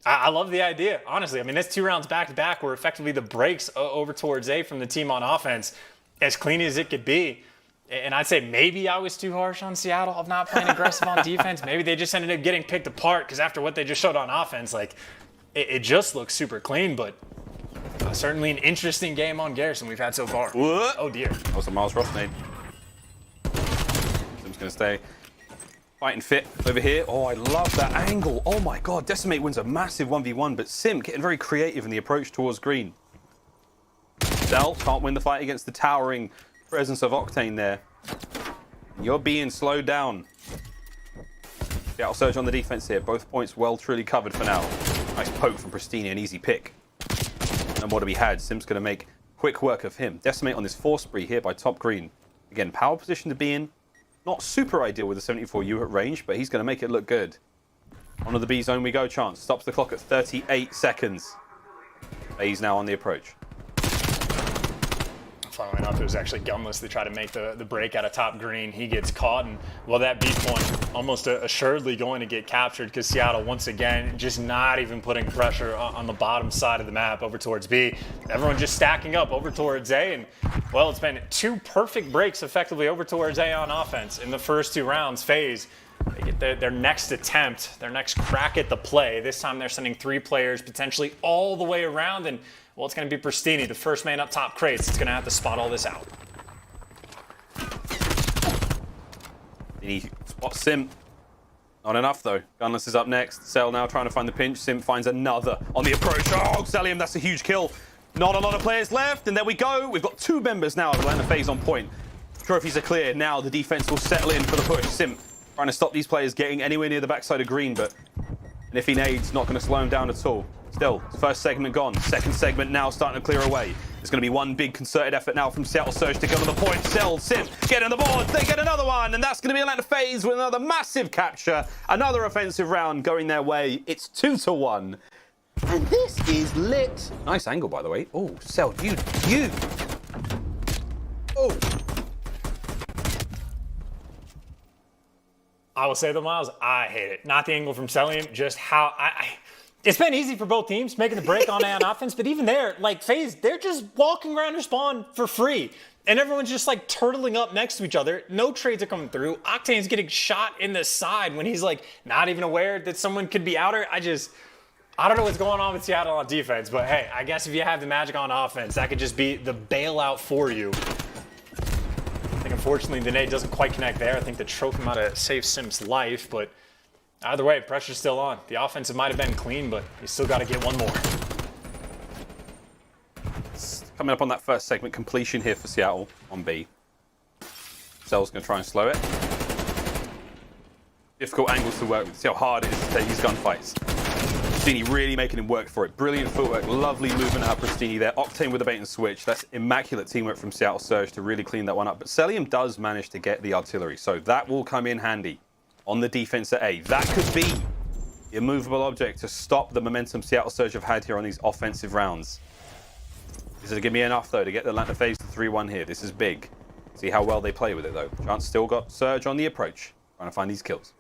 I love the idea, honestly. I mean, that's 2 rounds back-to-back where effectively the breaks over towards A from the team on offense, as clean as it could be. And I'd say maybe I was too harsh on Seattle of not playing aggressive on defense. Maybe they just ended up getting picked apart because after what they just showed on offense, like, it just looks super clean. But certainly an interesting game on Garrison we've had so far. What? Oh, dear. That was a Miles Ross name. Sim's going to stay fighting fit over here. Oh, I love that angle. Oh my God, Decimate wins a massive 1v1, but Sim getting very creative in the approach towards green. Cell can't win the fight against the towering presence of Octane there. You're being slowed down. Seattle Surge on the defense here. Both points well truly covered for now. Nice poke from Pristini, an easy pick. And more to be had. Sim's going to make quick work of him. Decimate on this 4 spree here by top green. Again, power position to be in. Not super ideal with the 74U at range, but he's going to make it look good. Onto the B zone we go, Chance. Stops the clock at 38 seconds. He's now on the approach. Funnily enough, it was actually Gunless that tried to make the break out of top green. He gets caught, and well, that B point almost assuredly going to get captured because Seattle, once again, just not even putting pressure on the bottom side of the map over towards B. Everyone just stacking up over towards A, and well, it's been 2 perfect breaks effectively over towards A on offense in the first 2 rounds. FaZe, they get their next attempt, their next crack at the play. This time they're sending 3 players potentially all the way around, and well, it's going to be Pristini, the first man up top crates. It's going to have to spot all this out. He spots Sim. Not enough, though. Gunless is up next. Cell now trying to find the pinch. Sim finds another on the approach. Oh, Celium, that's a huge kill. Not a lot of players left, and there we go. We've got 2 members now of Atlanta Faze on point. Trophies are clear. Now the defense will settle in for the push. Sim trying to stop these players getting anywhere near the backside of green, but and if he nades, not going to slow him down at all. Still, first segment gone. Second segment now starting to clear away. There's going to be one big concerted effort now from Seattle Surge to get on the point. Cell, Sim, get on the board. They get another one, and that's going to be Atlanta Faze with another massive capture. Another offensive round going their way. It's 2-1. And this is lit. Nice angle, by the way. Oh, Cell, you. Oh. I will say though, Miles, I hate it. Not the angle from Celium, just how it's been easy for both teams making the break on offense, but even there, like FaZe, they're just walking around your spawn for free. And everyone's just like turtling up next to each other. No trades are coming through. Octane's getting shot in the side when he's like not even aware that someone could be outer. I don't know what's going on with Seattle on defense, but hey, I guess if you have the magic on offense, that could just be the bailout for you. I think unfortunately the nade doesn't quite connect there. I think the trophy might have saved Sim's life, but either way, pressure's still on. The offensive might have been clean, but you still got to get one more. Coming up on that first segment, completion here for Seattle on B. Cell's going to try and slow it. Difficult angles to work with. See how hard it is to take these gunfights. Pristini really making him work for it. Brilliant footwork, lovely movement out of Pristini there. Octane with the bait and switch. That's immaculate teamwork from Seattle Surge to really clean that one up. But Celium does manage to get the artillery, so that will come in handy on the defense at A. That could be the immovable object to stop the momentum Seattle Surge have had here on these offensive rounds. This is going to give me enough, though, to get the Atlanta Faze to 3-1 here. This is big. See how well they play with it, though. Chance still got Surge on the approach, trying to find these kills.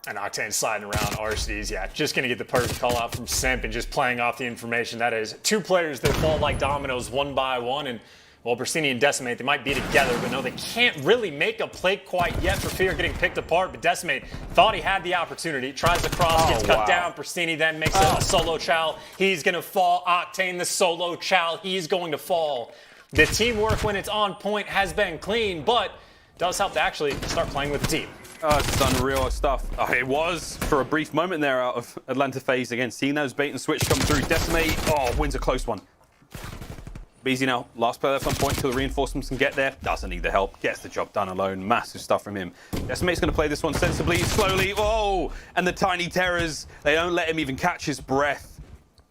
And Octane sliding around RCDs, yeah, just going to get the perfect call out from Simp and just playing off the information. That is two players that fall like dominoes one by one. And, well, Pristini and Decimate, they might be together, but no, they can't really make a play quite yet for fear of getting picked apart. But Decimate thought he had the opportunity, tries to cross, gets cut down. Pristini then makes a solo chow. He's going to fall. Octane, the solo chow, he's going to fall. The teamwork when it's on point has been clean, but does help to actually start playing with the team. Oh, it's unreal stuff. Oh, it was for a brief moment there out of Atlanta Faze. Again, seeing those bait and switch come through. Decimate, wins a close one. Beezy now, last player left on point till the reinforcements can get there. Doesn't need the help, gets the job done alone. Massive stuff from him. Decimate's going to play this one sensibly, slowly. Oh, and the tiny terrors, they don't let him even catch his breath.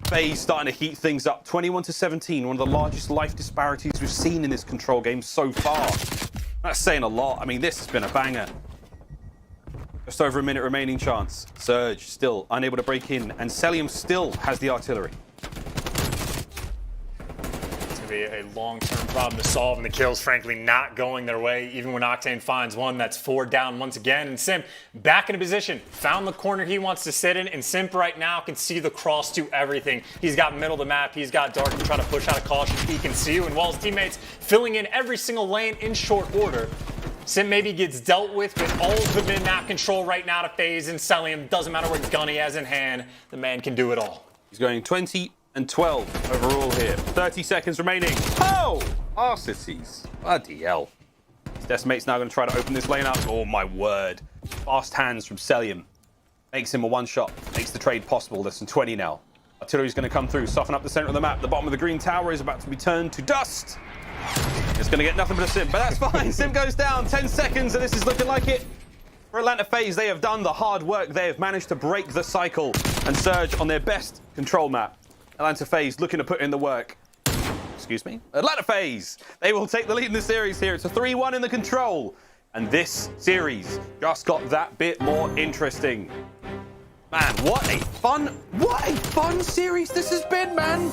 Faze starting to heat things up. 21-17, one of the largest life disparities we've seen in this control game so far. That's saying a lot. I mean, this has been a banger. Just over a minute remaining chance. Surge still unable to break in, and Celium still has the artillery. It's going to be a long-term problem to solve, and the kills, frankly, not going their way. Even when Octane finds one, that's 4 down once again. And Simp back in a position, found the corner he wants to sit in, and Simp right now can see the cross to everything. He's got middle of the map, he's got dark to try to push out of caution. He can see you, and while his teammates filling in every single lane in short order, Simp maybe gets dealt with all the mid-map control right now to Faze and Celium. Doesn't matter what gun he has in hand, the man can do it all. He's going 20 and 12 overall here. 30 seconds remaining. Oh! Arcities. Bloody hell. Decimate's now going to try to open this lane up. Oh my word. Fast hands from Celium. Makes him a one-shot. Makes the trade possible. Less than 20 now. Artillery's going to come through, soften up the center of the map. The bottom of the green tower is about to be turned to dust. It's going to get nothing but a Simp, but that's fine. Simp goes down, 10 seconds, and this is looking like it. For Atlanta Faze, they have done the hard work. They have managed to break the cycle and Surge on their best control map. Atlanta Faze looking to put in the work. Excuse me. Atlanta Faze, they will take the lead in the series here. It's a 3-1 in the control. And this series just got that bit more interesting. Man, what a fun series this has been, man.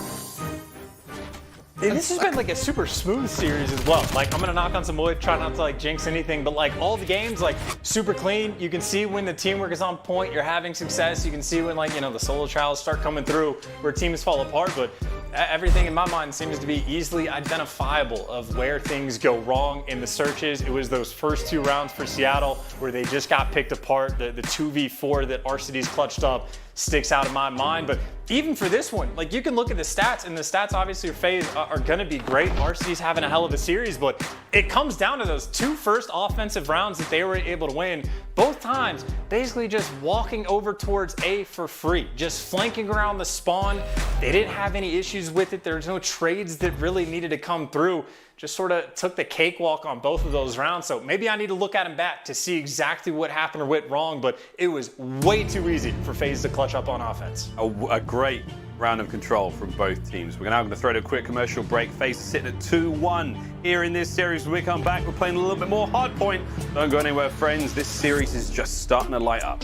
This has been like a super smooth series as well. Like, I'm gonna knock on some wood, try not to like jinx anything, but like all the games, like super clean. You can see when the teamwork is on point, you're having success. You can see when like, you know, the solo trials start coming through where teams fall apart, but everything in my mind seems to be easily identifiable of where things go wrong in the searches. It was those first 2 rounds for Seattle where they just got picked apart. The 2v4 that RCD's clutched up sticks out in my mind. But even for this one, like you can look at the stats, and the stats obviously for Faze are gonna be great. RCD's having a hell of a series, but it comes down to those 2 first offensive rounds that they were able to win. Both times, basically just walking over towards A for free, just flanking around the spawn. They didn't have any issues with it. There's no trades that really needed to come through. Just sort of took the cakewalk on both of those rounds. So maybe I need to look at them back to see exactly what happened or went wrong, but it was way too easy for Faze to clutch up on offense. A great round of control from both teams. We're now going to throw to a quick commercial break. Faze is sitting at 2-1 here in this series. When we come back, we're playing a little bit more hardpoint. Don't go anywhere, friends. This series is just starting to light up.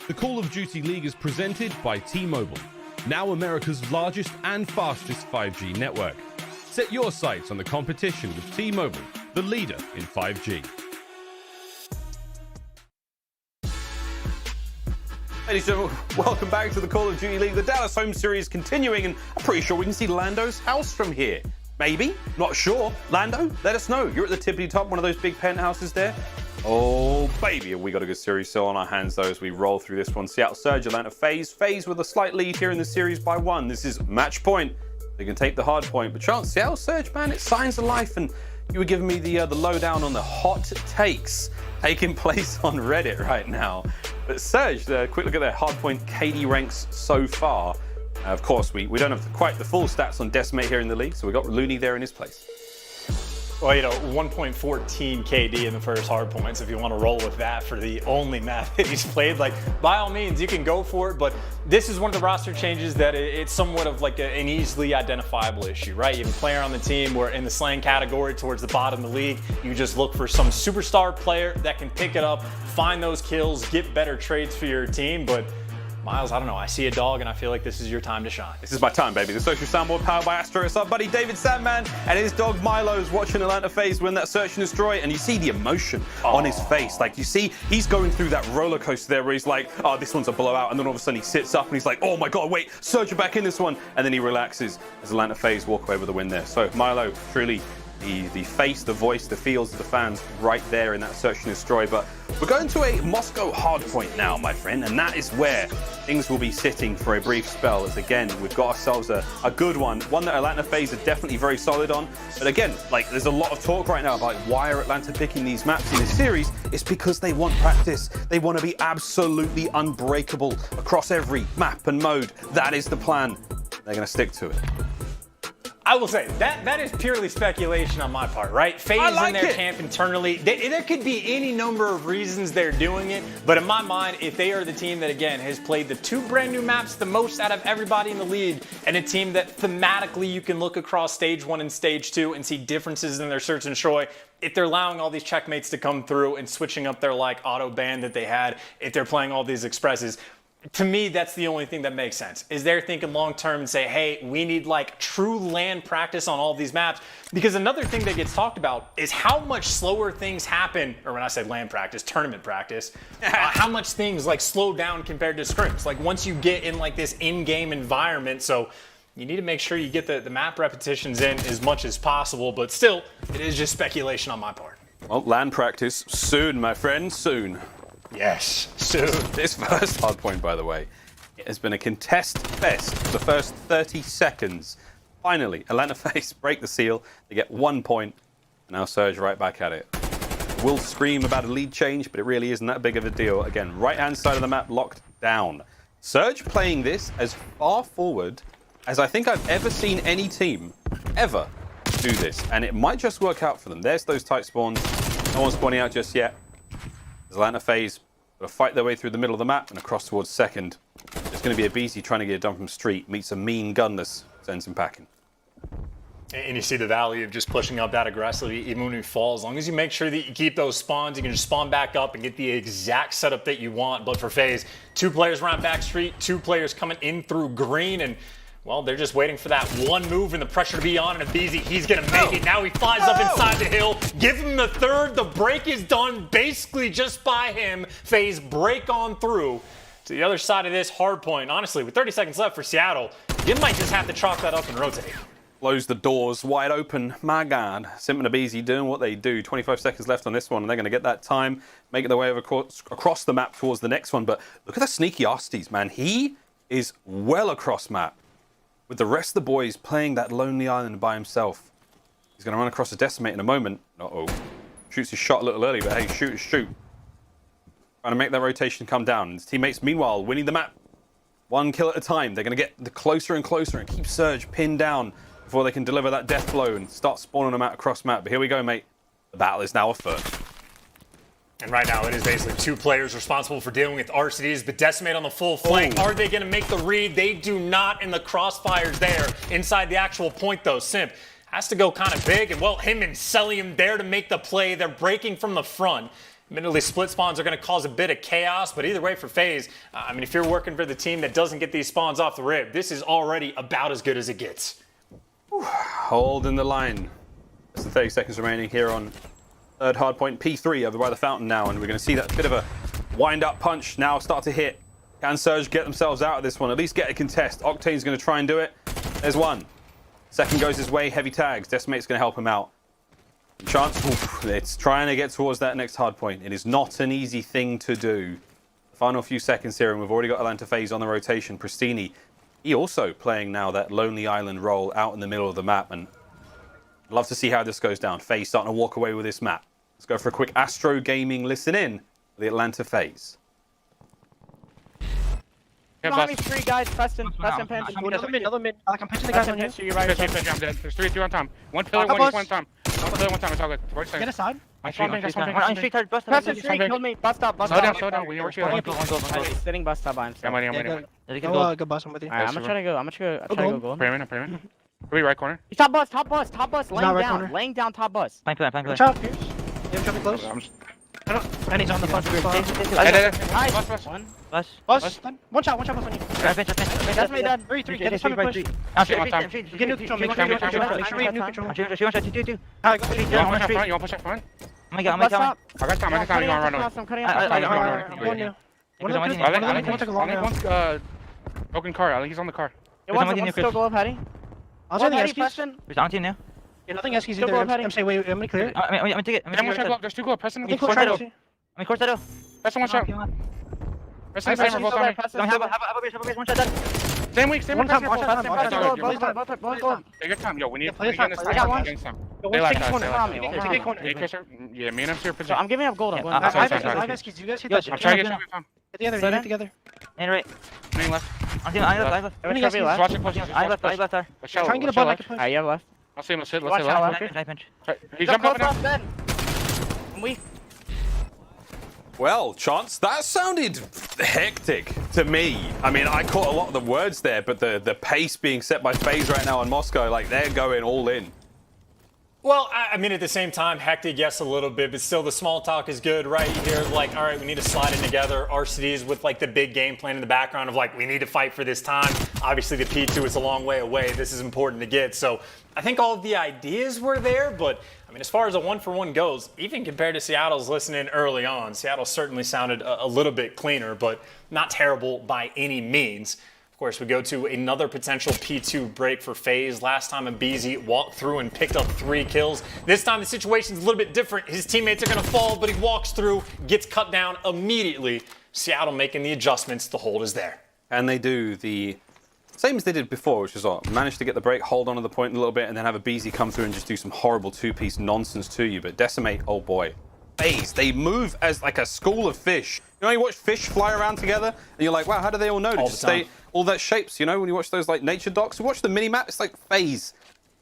The Call of Duty League is presented by T-Mobile, now America's largest and fastest 5G network. Set your sights on the competition with T-Mobile, the leader in 5G. Ladies and gentlemen, welcome back to the Call of Duty League. The Dallas home series continuing, and I'm pretty sure we can see Lando's house from here. Maybe, not sure. Lando, let us know. You're at the tippity top, one of those big penthouses there. Oh, baby, have we got a good series still on our hands, though, as we roll through this one. Seattle Surge, Atlanta Faze. Faze with a slight lead here in the series by 1. This is match point. They can take the hard point. But chance, Seattle Surge, man, it's signs of life. And you were giving me the lowdown on the hot takes taking place on Reddit right now. But Surge, quick look at their hardpoint KD ranks so far. Of course, we don't have quite the full stats on Decimate here in the league, so we got Looney there in his place. Well, 1.14 KD in the first hard points, if you want to roll with that for the only map that he's played. Like, by all means, you can go for it, but this is one of the roster changes that it's somewhat of like an easily identifiable issue, right? You have a player on the team where in the slang category towards the bottom of the league, you just look for some superstar player that can pick it up, find those kills, get better trades for your team, but Miles, I don't know. I see a dog, and I feel like this is your time to shine. This is my time, baby. The social soundboard powered by Astro. It's our buddy David Sandman and his dog Milo's watching Atlanta Faze win that search and destroy, and you see the emotion on his face. Like, you see he's going through that roller coaster there where he's like, oh, this one's a blowout, and then all of a sudden he sits up and he's like, oh my God, wait, Surge are back in this one, and then he relaxes as Atlanta Faze walk away with the win there. So Milo, truly the face, the voice, the feels of the fans right there in that search and destroy. But we're going to a Moscow hardpoint now, my friend, and that is where things will be sitting for a brief spell, as again, we've got ourselves a good one that Atlanta Faze are definitely very solid on. But again, like, there's a lot of talk right now about why are Atlanta picking these maps in this series. It's because they want practice. They want to be absolutely unbreakable across every map and mode. That is the plan. They're going to stick to it. I will say, that is purely speculation on my part, right? Faze in their camp internally. There could be any number of reasons they're doing it, but in my mind, if they are the team that, again, has played the 2 brand new maps the most out of everybody in the league, and a team that thematically you can look across stage 1 and stage 2 and see differences in their search and destroy, if they're allowing all these checkmates to come through and switching up their, like, auto ban that they had, if they're playing all these expresses, to me, that's the only thing that makes sense, is they're thinking long-term and say, hey, we need like true land practice on all these maps. Because another thing that gets talked about is how much slower things happen, or when I say land practice, tournament practice, how much things like slow down compared to scrims. Like once you get in like this in-game environment, so you need to make sure you get the map repetitions in as much as possible, but still, it is just speculation on my part. Well, land practice soon, my friend, soon. Yes, soon. This first hardpoint, by the way, it has been a contest fest for the first 30 seconds. Finally, Atlanta Faze break the seal. They get 1 point. Now Surge right back at it. We'll scream about a lead change, but it really isn't that big of a deal. Again, right-hand side of the map locked down. Surge playing this as far forward as I think I've ever seen any team ever do this. And it might just work out for them. There's those tight spawns. No one's spawning out just yet. Atlanta Faze will fight their way through the middle of the map and across towards second. It's going to be a BC trying to get it done from street. Meets a mean gunless, sends him packing. And you see the value of just pushing up that aggressively, even when you fall. As long as you make sure that you keep those spawns, you can just spawn back up and get the exact setup that you want. But for Faze, 2 players around back street, 2 players coming in through green, and well, they're just waiting for that one move and the pressure to be on, and Abizi, he's going to make it. Now he flies up inside the hill. Give him the third. The break is done basically just by him. Faze break on through to the other side of this hard point. Honestly, with 30 seconds left for Seattle, you might just have to chalk that up and rotate. Blows the doors wide open. My God. Simp and Abizi doing what they do. 25 seconds left on this one, and they're going to get that time, making their way over across the map towards the next one. But look at the sneaky Arsties, man. He is well across map, with the rest of the boys playing that lonely island by himself. He's going to run across the Decimate in a moment. Uh-oh. Shoots his shot a little early, but hey, shoot is shoot. Trying to make that rotation come down. His teammates, meanwhile, winning the map. 1 kill at a time. They're going to get closer and closer and keep Surge pinned down before they can deliver that death blow and start spawning them out across map. But here we go, mate. The battle is now afoot. And right now, it is basically 2 players responsible for dealing with RCDs, but Decimate on the full flank. Are they going to make the read? They do not in the crossfires there. Inside the actual point, though, Simp has to go kind of big. And, well, him and Celium there to make the play. They're breaking from the front. Admittedly, split spawns are going to cause a bit of chaos, but either way for FaZe, I mean, if you're working for the team that doesn't get these spawns off the rip, this is already about as good as it gets. Holding the line. Less than 30 seconds remaining here on third hardpoint. P3 over by the fountain now, and we're going to see that bit of a wind-up punch now start to hit. Can Surge get themselves out of this one? At least get a contest. Octane's going to try and do it. There's one. Second goes his way. Heavy tags. Decimate's going to help him out. Chance, it's trying to get towards that next hard point. It is not an easy thing to do. Final few seconds here, and we've already got Atlanta Faze on the rotation. Pristini, he also playing now that Lonely Island role out in the middle of the map, and I'd love to see how this goes down. Faze starting to walk away with this map. Let's go for a quick Astro Gaming listen in with the Atlanta Faze. Behind me, three guys, Preston, pinch. Another mid. I can pinch the guys on you. You're right. I'm dead. There's three on time. One pillar, one time. One pillar, one time. It's all good. Get aside. On street, Preston, three, killed me. Bust up. Slow down. We work together. He's sitting bust up by himself. I'm waiting. Go bust him with you. Alright, I'm gonna try to go gold. Pray in. Be right corner. He's top bus, laying down top bus. Watch out, Pierce. You have to be close. And he's on the bus. Bus. One shot on you. That's me dead. Three. Get us on the push. You can nuke control. Make sure you nuke control. You want push up front? I got time. I got time. You want to run away? I'm cutting out. One broken car. I think he's on the car. One's still go up, Hattie. I'll send the Eskies. Preston. Yeah, nothing Eskies either. I'm saying, wait, I'm gonna clear it. I'm gonna take it. There's two go up. Preston. Preston, one shot. Preston, same both on me. One shot dead. Same week. One time. Take your time. Yo, we need to I got one. They like Take corner. that. Yeah, me and him here. I'm giving up gold. I have Eskies. You guys hit that. I'm trying to get you. Get together. And right. Name left. I left. Watch it. I left there. Try and get a ball back to push. You have left. Let's see him. Let's see left. He's jumping up now. I'm weak. Well, Chance, that sounded hectic to me. I mean, I caught a lot of the words there, but the pace being set by FaZe right now in Moscow, like they're going all in. Well, I mean, at the same time, hectic, yes, a little bit, but still the small talk is good, right? You're like, all right, we need to slide in together. RCD's with like the big game plan in the background of like, we need to fight for this time. Obviously, the P2 is a long way away. This is important to get. So I think all of the ideas were there, but I mean, as far as a 1-for-1 goes, even compared to Seattle's listening early on, Seattle certainly sounded a little bit cleaner, but not terrible by any means. Of course, we go to another potential P2 break for FaZe. Last time Abizi walked through and picked up 3 kills. This time the situation's a little bit different. His teammates are going to fall, but he walks through, gets cut down immediately. Seattle making the adjustments. The hold is there. And they do the same as they did before, which is what? Manage to get the break, hold on to the point a little bit, and then have Abizi come through and just do some horrible two-piece nonsense to you. But Decimate, oh boy. FaZe, they move as like a school of fish. You know, you watch fish fly around together, and you're like, wow, how do they all know to just stay all that shapes? You know, when you watch those like nature docs, you watch the mini map, it's like FaZe,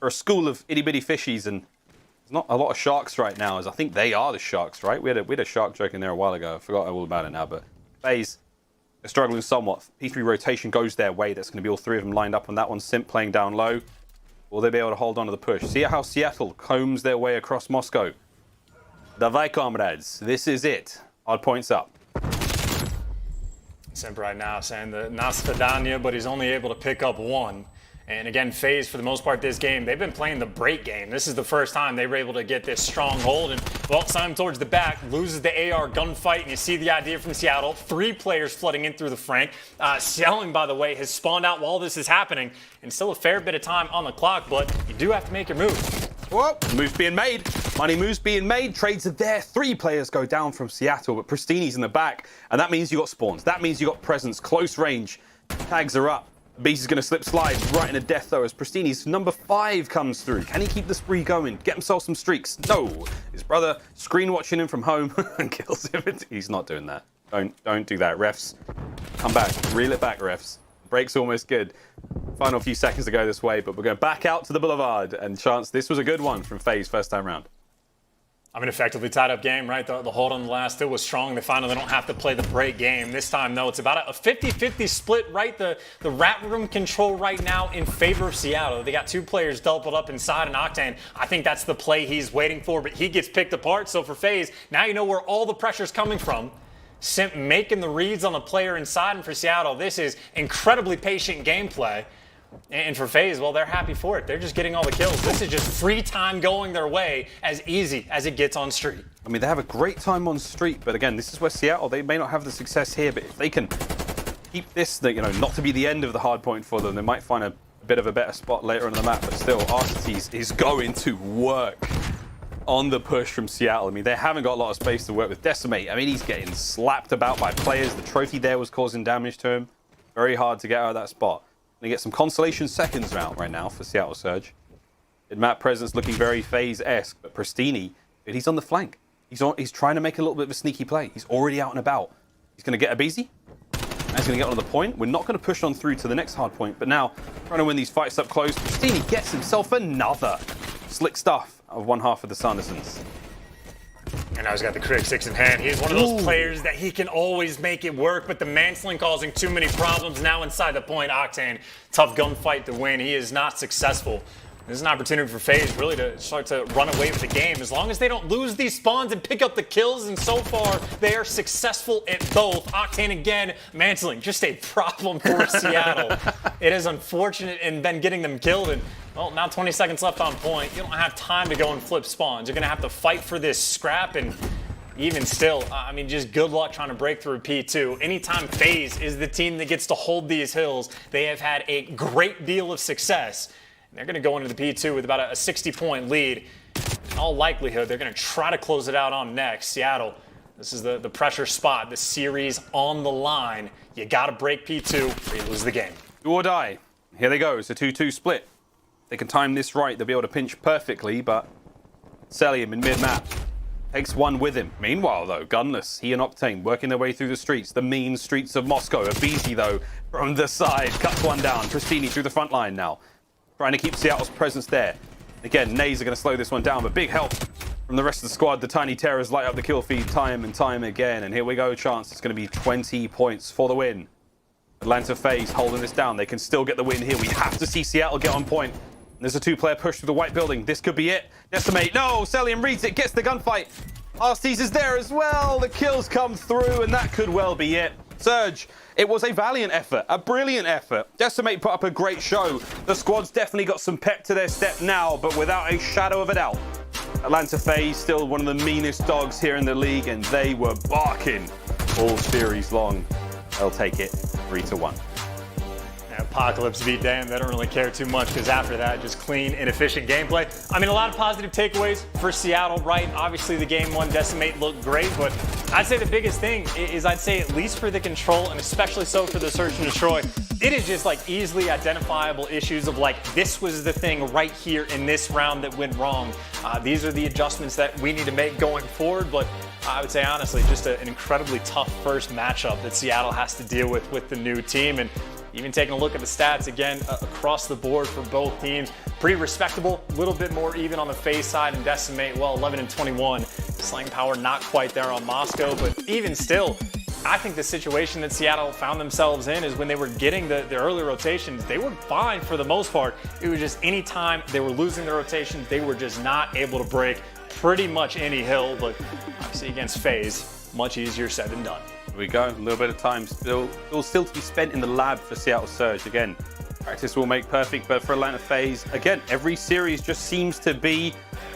or a school of itty bitty fishies, and there's not a lot of sharks right now. As I think they are the sharks, right? We had a shark joke in there a while ago. I forgot all about it now, but FaZe, they're struggling somewhat. P3 rotation goes their way. That's going to be all 3 of them lined up on that one. Simp playing down low. Will they be able to hold on to the push? See how Seattle combs their way across Moscow. Davai, comrades. This is it. Odd points up. Simp right now saying the Nasfadanya, but he's only able to pick up 1. And again, FaZe, for the most part this game, they've been playing the break game. This is the first time they were able to get this stronghold. And, well, Simon towards the back, loses the AR gunfight. And you see the idea from Seattle. 3 players flooding in through the Frank. Selling, by the way, has spawned out while this is happening. And still a fair bit of time on the clock, but you do have to make your move. Whoa, moves being made. Money moves being made. Trades are there. 3 players go down from Seattle, but Pristini's in the back. And that means you got spawns. That means you got presence. Close range. Tags are up. Beast is going to slip slide right into death, though, as Pristini's number 5 comes through. Can he keep the spree going? Get himself some streaks? No. His brother screen watching him from home and kills him. He's not doing that. Don't do that. Refs, come back. Reel it back, refs. Break's almost good. Final few seconds to go this way, but we're going back out to the boulevard. And Chance, this was a good one from FaZe first time round. I mean, effectively tied up game, right? The hold on the last two was strong. They finally don't have to play the break game. This time, though, it's about a 50-50 split, right? The rat room control right now in favor of Seattle. They got two players doubled up inside, and Octane, I think that's the play he's waiting for, but he gets picked apart. So for FaZe, now you know where all the pressure's coming from. Simp making the reads on the player inside, and for Seattle, this is incredibly patient gameplay. And for FaZe, well, they're happy for it. They're just getting all the kills. This is just free time going their way as easy as it gets on street. I mean, they have a great time on street, but again, this is where Seattle, they may not have the success here, but if they can keep this, not to be the end of the hard point for them, they might find a bit of a better spot later on the map, but still, Arcetes is going to work on the push from Seattle. I mean, they haven't got a lot of space to work with. Decimate, I mean, he's getting slapped about by players. The trophy there was causing damage to him. Very hard to get out of that spot. They get some consolation seconds out right now for Seattle Surge. Map presence looking very FaZe-esque, but Pristini, he's on the flank. He's trying to make a little bit of a sneaky play. He's already out and about. He's going to get a BZ. And he's going to get on the point. We're not going to push on through to the next hard point, but now trying to win these fights up close. Pristini gets himself another slick stuff of one half of the Sandersons. And now he's got the Critic 6 in hand. He's one of those players that he can always make it work, but the Mantling causing too many problems now inside the point. Octane, tough gunfight to win. He is not successful. This is an opportunity for FaZe really to start to run away with the game. As long as they don't lose these spawns and pick up the kills, and so far they are successful at both. Octane again, Mantling, just a problem for Seattle. It is unfortunate in then getting them killed, and well, now 20 seconds left on point. You don't have time to go and flip spawns. You're going to have to fight for this scrap, and even still, I mean, just good luck trying to break through P2. Anytime FaZe is the team that gets to hold these hills, they have had a great deal of success. And they're going to go into the P2 with about a 60-point lead. In all likelihood, they're going to try to close it out on next. Seattle, this is the pressure spot, the series on the line. You got to break P2 or you lose the game. Do or die. Here they go. It's a 2-2 split. They can time this right. They'll be able to pinch perfectly, but Celium in mid-map takes one with him. Meanwhile, though, Gunless, he and Octane working their way through the streets, the mean streets of Moscow. Abizi, though, from the side, cuts one down. Pristini through the front line now, trying to keep Seattle's presence there. Again, Nays are going to slow this one down, but big help from the rest of the squad. The Tiny Terrors light up the kill feed time and time again. And here we go, chance. It's going to be 20 points for the win. Atlanta Faze holding this down. They can still get the win here. We have to see Seattle get on point. There's a two-player push through the white building. This could be it. Decimate. No, Celium reads it, gets the gunfight. Arcetes is there as well. The kills come through, and that could well be it. Surge, it was a valiant effort, a brilliant effort. Decimate put up a great show. The squad's definitely got some pep to their step now, but without a shadow of a doubt, Atlanta Faze still one of the meanest dogs here in the league, and they were barking all series long. They'll take it 3-1. Apocalypse beat Dan. They don't really care too much because after that, just clean, inefficient gameplay. I mean, a lot of positive takeaways for Seattle, right? Obviously, the game one Decimate looked great, but I'd say the biggest thing is I'd say at least for the control, and especially so for the search and destroy, it is just like easily identifiable issues of like, this was the thing right here in this round that went wrong. These are the adjustments that we need to make going forward, but I would say honestly, just an incredibly tough first matchup that Seattle has to deal with the new team. And even taking a look at the stats again across the board for both teams, pretty respectable. A little bit more even on the FaZe side, and Decimate, well, 11 and 21. Slaying power not quite there on Moscow, but even still, I think the situation that Seattle found themselves in is when they were getting the early rotations, they were fine for the most part. It was just any time they were losing their rotations, they were just not able to break pretty much any hill, but obviously against FaZe, much easier said than done. Here we go, a little bit of time still to be spent in the lab for Seattle Surge. Again, practice will make perfect, but for Atlanta Faze, again, every series just seems to be,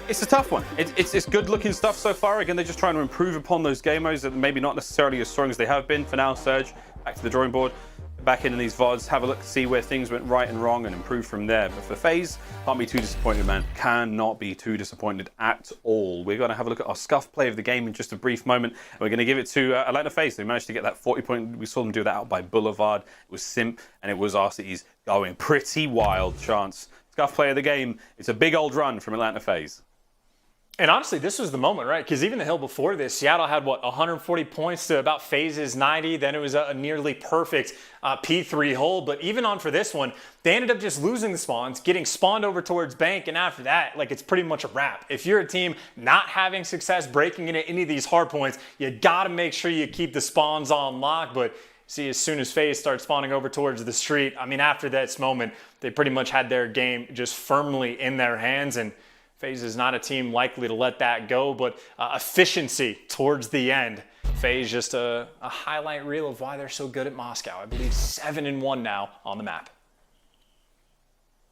it's a tough one. It's good looking stuff so far. Again, they're just trying to improve upon those game modes that maybe not necessarily as strong as they have been. For now, Surge, back to the drawing board, back in these VODs, have a look, see where things went right and wrong and improve from there. But for FaZe, can't be too disappointed, man. Cannot be too disappointed at all. We're going to have a look at our scuff play of the game in just a brief moment. And we're going to give it to Atlanta Faze. They managed to get that 40-point. We saw them do that out by Boulevard. It was Simp, and it was Arcetes going pretty wild. Chance. Scuff play of the game. It's a big old run from Atlanta Faze. And honestly, this was the moment, right? Because even the hill before this, Seattle had, what, 140 points to about Faze's 90. Then it was a nearly perfect P3 hole. But even on for this one, they ended up just losing the spawns, getting spawned over towards bank. And after that, like, it's pretty much a wrap. If you're a team not having success breaking into any of these hard points, you got to make sure you keep the spawns on lock. But see, as soon as Faze starts spawning over towards the street, I mean, after this moment, they pretty much had their game just firmly in their hands. And Faze is not a team likely to let that go, but efficiency towards the end. Faze just a highlight reel of why they're so good at Moscow. I believe 7-1 now on the map.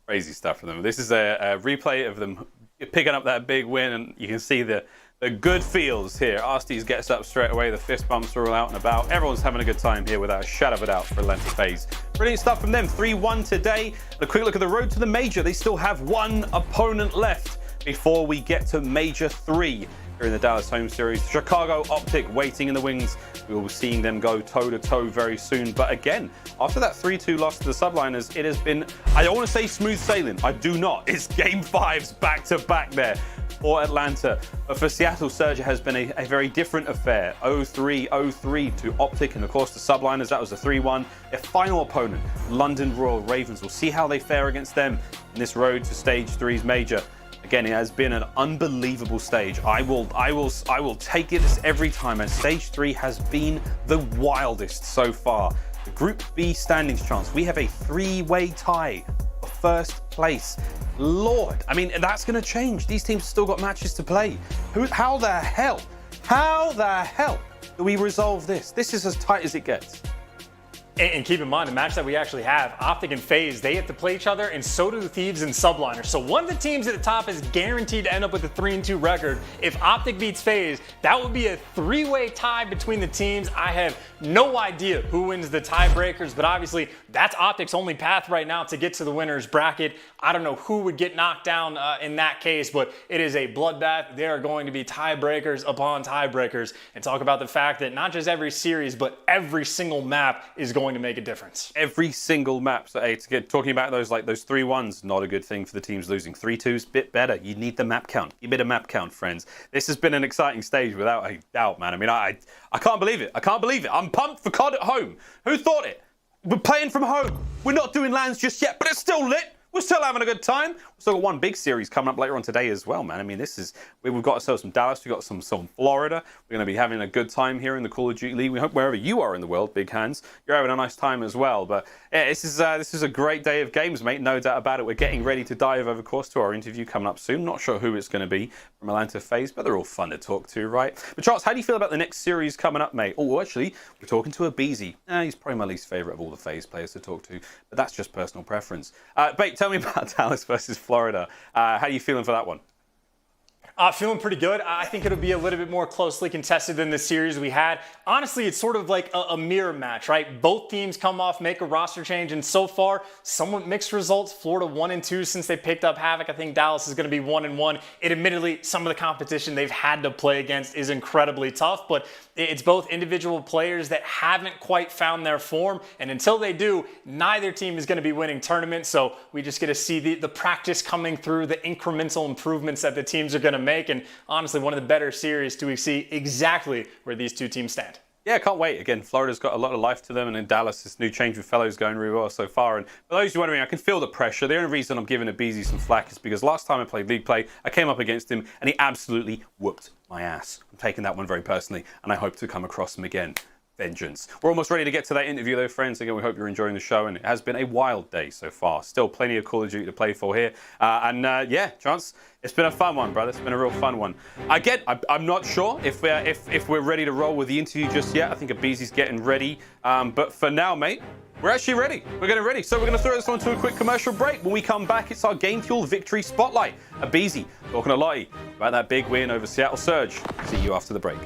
Crazy stuff from them. This is a replay of them picking up that big win, and you can see the good feels here. Arstes gets up straight away. The fist bumps are all out and about. Everyone's having a good time here without a shadow of a doubt for Atlanta Faze. Brilliant stuff from them. 3-1 today. A quick look at the road to the major. They still have one opponent left before we get to Major 3 here in the Dallas home series. Chicago Optic waiting in the wings. We will be seeing them go toe-to-toe very soon. But again, after that 3-2 loss to the Subliners, it has been, I don't want to say smooth sailing. I do not. It's game 5s back-to-back there for Atlanta. But for Seattle Surge, it has been a very different affair. 0-3 to Optic, and of course the Subliners, that was a 3-1. Their final opponent, London Royal Ravens. We'll see how they fare against them in this road to Stage 3's major. Again, it has been an unbelievable stage. I will take it every time, and Stage 3 has been the wildest so far. The Group B standings chance, we have a 3-way tie for first place. Lord, I mean, that's going to change. These teams have still got matches to play. How the hell do we resolve this? This is as tight as it gets. And keep in mind, the match that we actually have, Optic and Faze, they have to play each other, and so do the Thieves and Subliners. So one of the teams at the top is guaranteed to end up with a 3-2 record. If Optic beats Faze, that would be a 3-way tie between the teams. I have no idea who wins the tiebreakers, but obviously that's Optic's only path right now to get to the winner's bracket. I don't know who would get knocked down in that case, but it is a bloodbath. There are going to be tiebreakers upon tiebreakers, and talk about the fact that not just every series, but every single map is going to make a difference. Every single map. So hey, talking about those 3-1s, not a good thing for the teams losing. 3-2s, bit better. You need the map count. Give it a map count, friends. This has been an exciting stage without a doubt, man. I mean, I can't believe it. I can't believe it. I'm pumped for COD at home. Who thought it? We're playing from home. We're not doing LANs just yet, but it's still lit. We're still having a good time. We've still got one big series coming up later on today as well, man. I mean, we've got ourselves some Dallas, we've got some Florida. We're going to be having a good time here in the Call of Duty League. We hope wherever you are in the world, big hands, you're having a nice time as well. But yeah, this is a great day of games, mate. No doubt about it. We're getting ready to dive over course to our interview coming up soon. Not sure who it's going to be from Atlanta Faze, but they're all fun to talk to, right? But Charles, how do you feel about the next series coming up, mate? Oh, actually, we're talking to a Beezy. He's probably my least favorite of all the Faze players to talk to, but that's just personal preference. Bait, tell me about Dallas versus Florida. How are you feeling for that one? Feeling pretty good. I think it'll be a little bit more closely contested than the series we had. Honestly, it's sort of like a mirror match, right? Both teams come off, make a roster change, and so far, somewhat mixed results. Florida 1-2 since they picked up Havoc. I think Dallas is going to be 1-1. Admittedly, some of the competition they've had to play against is incredibly tough, but it's both individual players that haven't quite found their form, and until they do, neither team is going to be winning tournaments, so we just get to see the practice coming through, the incremental improvements that the teams are going to make, and honestly, one of the better series to see exactly where these two teams stand. Yeah, can't wait. Again, Florida's got a lot of life to them, and in Dallas, this new change with fellows going really well so far. And for those who are wondering, I can feel the pressure. The only reason I'm giving Abeezy some flack is because last time I played League Play, I came up against him, and he absolutely whooped my ass. I'm taking that one very personally, and I hope to come across him again. Vengeance. We're almost ready to get to that interview though, friends. Again, we hope you're enjoying the show, and it has been a wild day so far. Still plenty of Call of Duty to play for here. Yeah, Chance, it's been a fun one, brother. It's been a real fun one. Again, I'm not sure if we're ready to roll with the interview just yet. I think Abeezy's getting ready. But for now, mate, we're actually ready. We're getting ready. So we're going to throw this on to a quick commercial break. When we come back, it's our Game Fuel Victory Spotlight. Abeezy talking a lot about that big win over Seattle Surge. See you after the break.